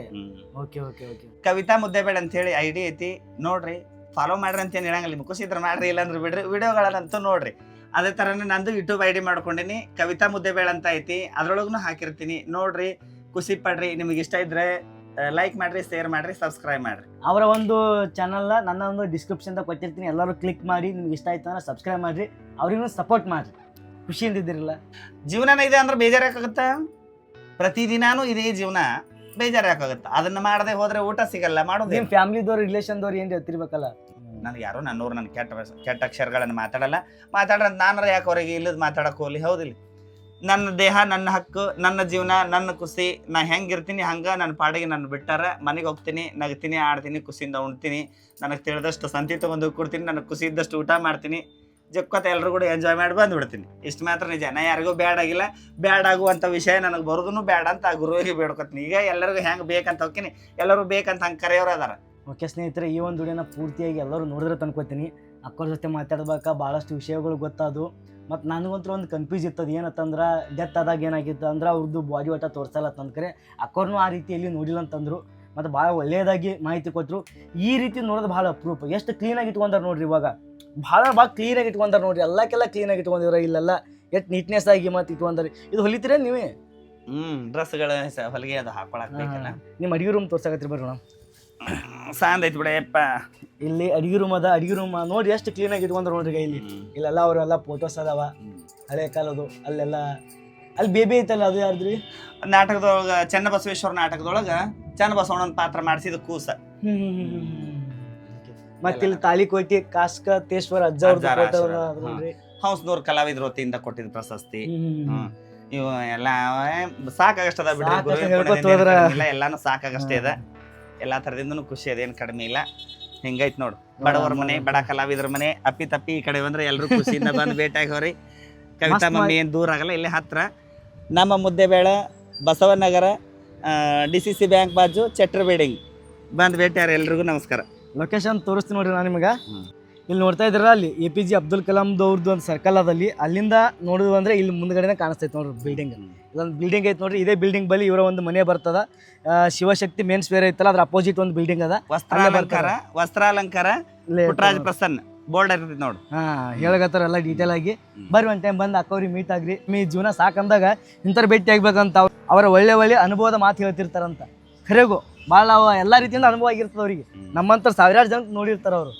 Okay okay okay. Kavitha Muddebele ಅಂತ ಹೇಳಿ ಐಡಿ ಐತಿ, ನೋಡ್ರಿ, ಫಾಲೋ ಮಾಡ್ರಿ ಅಂತ ಏನ್ ಹೇಳಂಗಿಲ್ಲ. ನಿಮ್ಗೆ ಖುಷಿ ಇದ್ರೆ ಮಾಡ್ರಿ, ಇಲ್ಲಾಂದ್ರೆ ಬಿಡ್ರಿ. ವಿಡಿಯೋಗಳನ್ನಂತೂ ನೋಡ್ರಿ. ಅದೇ ತರನೇ ನಂದು ಯೂಟ್ಯೂಬ್ ಐಡಿ ಮಾಡ್ಕೊಂಡಿನಿ, ಕವಿತಾ ಮುದ್ದೇಬೇಳೆ ಅಂತ ಐತಿ. ಅದ್ರೊಳಗೂ ಹಾಕಿರ್ತೀನಿ, ನೋಡ್ರಿ, ಖುಷಿ ಪಡ್ರಿ. ನಿಮಗೆ ಇಷ್ಟ ಇದ್ರೆ ಲೈಕ್ ಮಾಡ್ರಿ, ಶೇರ್ ಮಾಡ್ರಿ, ಸಬ್ಸ್ಕ್ರೈಬ್ ಮಾಡ್ರಿ. ಅವರ ಒಂದು ಚಾನಲ್ನ ನನ್ನ ಒಂದು ಡಿಸ್ಕ್ರಿಪ್ಷನ್ದಾಗ ಕೊಟ್ಟಿರ್ತೀನಿ, ಎಲ್ಲರೂ ಕ್ಲಿಕ್ ಮಾಡಿ. ನಿಮ್ಗೆ ಇಷ್ಟ ಆಯ್ತು ಅಂದ್ರೆ ಸಬ್ಸ್ಕ್ರೈಬ್ ಮಾಡಿರಿ, ಅವ್ರಿಗೂ ಸಪೋರ್ಟ್ ಮಾಡಿರಿ. ಖುಷಿಯಿಂದ ಇದ್ದಿರಲ್ಲ. ಜೀವನನೇ ಇದೆ ಅಂದ್ರೆ ಬೇಜಾರು ಯಾಕಾಗುತ್ತಾ? ಪ್ರತಿದಿನಾನು ಇದೇ ಜೀವನ, ಬೇಜಾರು ಯಾಕಾಗುತ್ತಾ? ಅದನ್ನ ಮಾಡದೆ ಹೋದ್ರೆ ಊಟ ಸಿಗಲ್ಲ, ಮಾಡೋದು. ನಿಮ್ಮ ಫ್ಯಾಮಿಲಿದವ್ರು ರಿಲೇಷನ್ದವ್ರು ಏನು ಹೇಳ್ತಿರ್ಬೇಕಲ್ಲ. ನನಗೆ ಯಾರೋ ನನ್ನೂರು ನನ್ನ ಕೆಟ್ಟ ಅಕ್ಷರಗಳನ್ನು ಮಾತಾಡ್ರ ನಾನರ ಯಾಕೆ ಹೊರಗೆ ಇಲ್ಲದ ಮಾತಾಡಕ್ಕೆ ಹೋಗ್ಲಿ? ಹೌದಿಲ್ಲ? ನನ್ನ ದೇಹ, ನನ್ನ ಹಕ್ಕು, ನನ್ನ ಜೀವನ, ನನ್ನ ಖುಷಿ. ನಾ ಹೆಂಗಿರ್ತೀನಿ ಹಂಗೆ ನನ್ನ ಪಾಡಿಗೆ ನಾನು ಬಿಟ್ಟಾರ. ಮನೆಗೆ ಹೋಗ್ತೀನಿ, ನಗ್ತೀನಿ, ಆಡ್ತೀನಿ, ಖುಷಿಯಿಂದ ಉಣ್ತೀನಿ. ನನಗೆ ತಿಳಿದಷ್ಟು ಸಂತಿ ತೊಗೊಂಡು ಕೊಡ್ತೀನಿ, ನನಗೆ ಖುಷಿ ಇದ್ದಷ್ಟು ಊಟ ಮಾಡ್ತೀನಿ, ಜಕ್ಕೊತ್ತ ಎಲ್ಲರೂ ಕೂಡ ಎಂಜಾಯ್ ಮಾಡಿ ಬಂದುಬಿಡ್ತೀನಿ. ಇಷ್ಟು ಮಾತ್ರ ನಿಜ. ನಾ ಯಾರಿಗೂ ಬ್ಯಾಡ್ ಆಗಿಲ್ಲ. ಬ್ಯಾಡ್ ಆಗುವಂಥ ವಿಷಯ ನನಗೆ ಬರೋದೂ ಬ್ಯಾಡ ಅಂತ ಆ ಗುರುವಿಗೆ ಬೇಡ್ಕೊತೀನಿ. ಈಗ ಎಲ್ಲರಿಗೂ ಹೆಂಗೆ ಬೇಕಂತ ಹೋಗ್ತೀನಿ, ಎಲ್ಲರೂ ಬೇಕಂತ ಹಂಗೆ ಕರೆಯೋರು ಅದಾರ. ಓಕೆ ಸ್ನೇಹಿತರೆ, ಈ ಒಂದು ವಿಡಿಯೋನ ಪೂರ್ತಿಯಾಗಿ ಎಲ್ಲರೂ ನೋಡಿದ್ರೆ ತಂದ್ಕೊತೀನಿ. ಅಕ್ಕವ್ರ ಜೊತೆ ಮಾತಾಡ್ಬೇಕಾ ಭಾಳಷ್ಟು ವಿಷಯಗಳು ಗೊತ್ತಾದು. ಮತ್ತು ನನಗಂತೂ ಒಂದು ಕನ್ಫ್ಯೂಸ್ ಇರ್ತದೆ. ಏನತ್ತಂದ್ರೆ ಡೆತ್ ಆದಾಗ ಏನಾಗಿತ್ತು ಅಂದ್ರೆ ಅವ್ರದ್ದು ಬಾಡಿ ಒಟ್ಟ ತೋರಿಸಲ್ಲ ಅಂತಂದ್ರೆ, ಅಕ್ಕವ್ರನ್ನೂ ಆ ರೀತಿಯಲ್ಲಿ ನೋಡಿಲ್ಲ ಅಂತಂದರು. ಮತ್ತು ಭಾಳ ಒಳ್ಳೆಯದಾಗಿ ಮಾಹಿತಿ ಕೊಟ್ಟರು. ಈ ರೀತಿ ನೋಡೋದು ಭಾಳ ಅಪ್ರೂಪ್. ಎಷ್ಟು ಕ್ಲೀನಾಗಿ ಇಟ್ಕೊಂಡಾರ ನೋಡ್ರಿ. ಇವಾಗ ಭಾಳ ಕ್ಲೀನಾಗಿ ಇಟ್ಕೊಂಡಾರ ನೋಡ್ರಿ. ಎಲ್ಲಕ್ಕೆಲ್ಲ ಕ್ಲೀನಾಗಿ ಇಟ್ಕೊಂಡಿರ. ಇಲ್ಲೆಲ್ಲ ಎಷ್ಟು ನೀಟ್ನೆಸ್ ಆಗಿ ಮತ್ತು ಇಟ್ಕೊಂಡಾರಿ. ಇದು ಹೊಲಿತೀರ ನೀವೇ? ಡ್ರೆಸ್ಗಳ ಹೊಲಿಗೆ ಅದು ಹಾಕೊಳಕ್ಬೇಕಲ್ಲ. ನಿಮ್ಮ ಅಡುಗೆ ರೂಮ್ ತೋರ್ಸಾಕತ್ರಿ ಬರ್ರಿ ನಾವು. ಸಾಂದ್ ಐತಿ ಬಿಡಪ್ಪ. ಇಲ್ಲಿ ಅಡಿಗೆ ರೂಮ್ ಅದ. ಅಡಿಗೆ ರೂಮ್ ನೋಡಿ ಎಷ್ಟು ಕ್ಲೀನಾಗಿ ಇಟ್ಕೊಂಡ್ರೆ ನೋಡ್ರಿ. ಇಲ್ಲಿ ಇಲ್ಲೆಲ್ಲ ಅವರೆಲ್ಲ ಫೋಟೋಸ್ ಅದಾವ ಹಳೆ ಕಾಲದು. ಅಲ್ಲೆಲ್ಲ ಅಲ್ಲಿ ಬೇಬಿ ಐತಲ್ಲ, ಅದು ಯಾರ್ದ್ರಿ? ನಾಟಕದೊಳಗೆ ಚನ್ನಬಸವೇಶ್ವರ ನಾಟಕದೊಳಗೆ ಚನ್ನಬಸವಣ್ಣನ ಪಾತ್ರ ಮಾಡಿಸಿದ ಕೂಸ. ಮತ್ತೆ ಇಲ್ಲಿ ತಾಳಿಕೋಟಿ ಕಾಸ್ಕತೇಶ್ವರ ಅಜ್ಜ ಅವ್ರದ್ದು ಹಂಸನೂರ್ ಕಲಾವಿದ್ರ ವತಿಯಿಂದ ಕೊಟ್ಟಿದ್ದ ಪ್ರಶಸ್ತಿ. ಇವು ಎಲ್ಲ ಸಾಕಾಗಷ್ಟದ ಬಿಡ್ರಿ. ಎಲ್ಲಾನು ಸಾಕಾಗಷ್ಟೇ ಇದೆ. ಎಲ್ಲಾ ತರದಿಂದನೂ ಖುಷಿ ಅದ, ಏನ್ ಕಡಿಮೆ ಇಲ್ಲ. ಹಿಂಗೈತ್ ನೋಡು. ಬಡವರ ಮನೆ, ಬಡ ಕಲಾವಿದ್ರ ಮನೆ. ಅಪ್ಪಿ ತಪ್ಪಿ ಈ ಕಡೆ ಬಂದ್ರೆ ಎಲ್ರು ಖುಷಿಯಿಂದ ಬಂದು ಭೇಟಿಯಾಗಿ ಹೋರಿ. ಕವಿತಾ ಮಮ್ಮಿ ಏನ್ ದೂರ ಆಗಲ್ಲ, ಇಲ್ಲೇ ಹತ್ರ. ನಮ್ಮ ಮುದ್ದೇಬೇಳ, ಬಸವನಗರ, DCC ಬ್ಯಾಂಕ್ ಬಾಜು, ಚಟ್ರ ಬಿಲ್ಡಿಂಗ್ ಬಂದು ಭೇಟಿಯಾರ. ಎಲ್ರಿಗೂ ನಮಸ್ಕಾರ. ಲೊಕೇಶನ್ ತೋರಿಸ್ತೀನಿ ನೋಡ್ರಿ ನಾನು ನಿಮಗೆ. ಇಲ್ಲಿ ನೋಡ್ತಾ ಇದ್ದೀರ, ಅಲ್ಲಿ APJ ಅಬ್ದುಲ್ ಕಲಾಂದವ್ರದ್ದು ಒಂದು ಸರ್ಕಲ್ ಅದಲ್ಲಿ. ಅಲ್ಲಿಂದ ನೋಡುದು ಅಂದ್ರೆ ಇಲ್ಲಿ ಮುಂದ್ಗಡೆನೇ ಕಾಣಿಸ್ತೈತೆ ನೋಡ್ರಿ ಬಿಲ್ಡಿಂಗ್. ಇಲ್ಲೊಂದು ಬಿಲ್ಡಿಂಗ್ ಐತೆ ನೋಡ್ರಿ. ಇದೇ ಬಿಲ್ಡಿಂಗ್ ಬಳಿ ಇವರ ಒಂದು ಮನೆ ಬರ್ತದ. ಶಿವಶಕ್ತಿ ಮೇನ್ಸ್ ವೇರ್ ಐತಲ್ಲ, ಅದ್ರ ಅಪೋಸಿಟ್ ಒಂದು ಬಿಲ್ಡಿಂಗ್ ಅದ. ವಸ್ತ್ರಾಲಂಕಾರ ಪುಟ್ಟರಾಜ್ ಪ್ರಸನ್ನ ಬೋರ್ಡ್ ಇರ್ತೈತಿ ನೋಡು. ಹೇಳಕತ್ತಾರ ಎಲ್ಲ ಡೀಟೇಲ್ ಆಗಿ. ಬರ್ರಿ ಒಂದು ಟೈಮ್ ಬಂದು ಅಕ್ಕವ್ರಿಗೆ ಮೀಟ್ ಆಗ್ರಿ. మీ ಜೀವನ ಸಾಕಂದಾಗ ಇಂಥವ್ರ ಭೇಟಿ ಆಗ್ಬೇಕಂತ ಅವರ ಒಳ್ಳೆ ಅನುಭವದ ಮಾತು ಹೇಳ್ತಿರ್ತಾರಂತ. ಖರೆಗೂ ಭಾಳ ಎಲ್ಲ ರೀತಿಯಿಂದ ಅನುಭವ ಆಗಿರ್ತದೆ ಅವ್ರಿಗೆ. ನಮ್ಮಂತ ಸಾವಿರಾರು ಜನ ನೋಡಿರ್ತಾರ ಅವರು.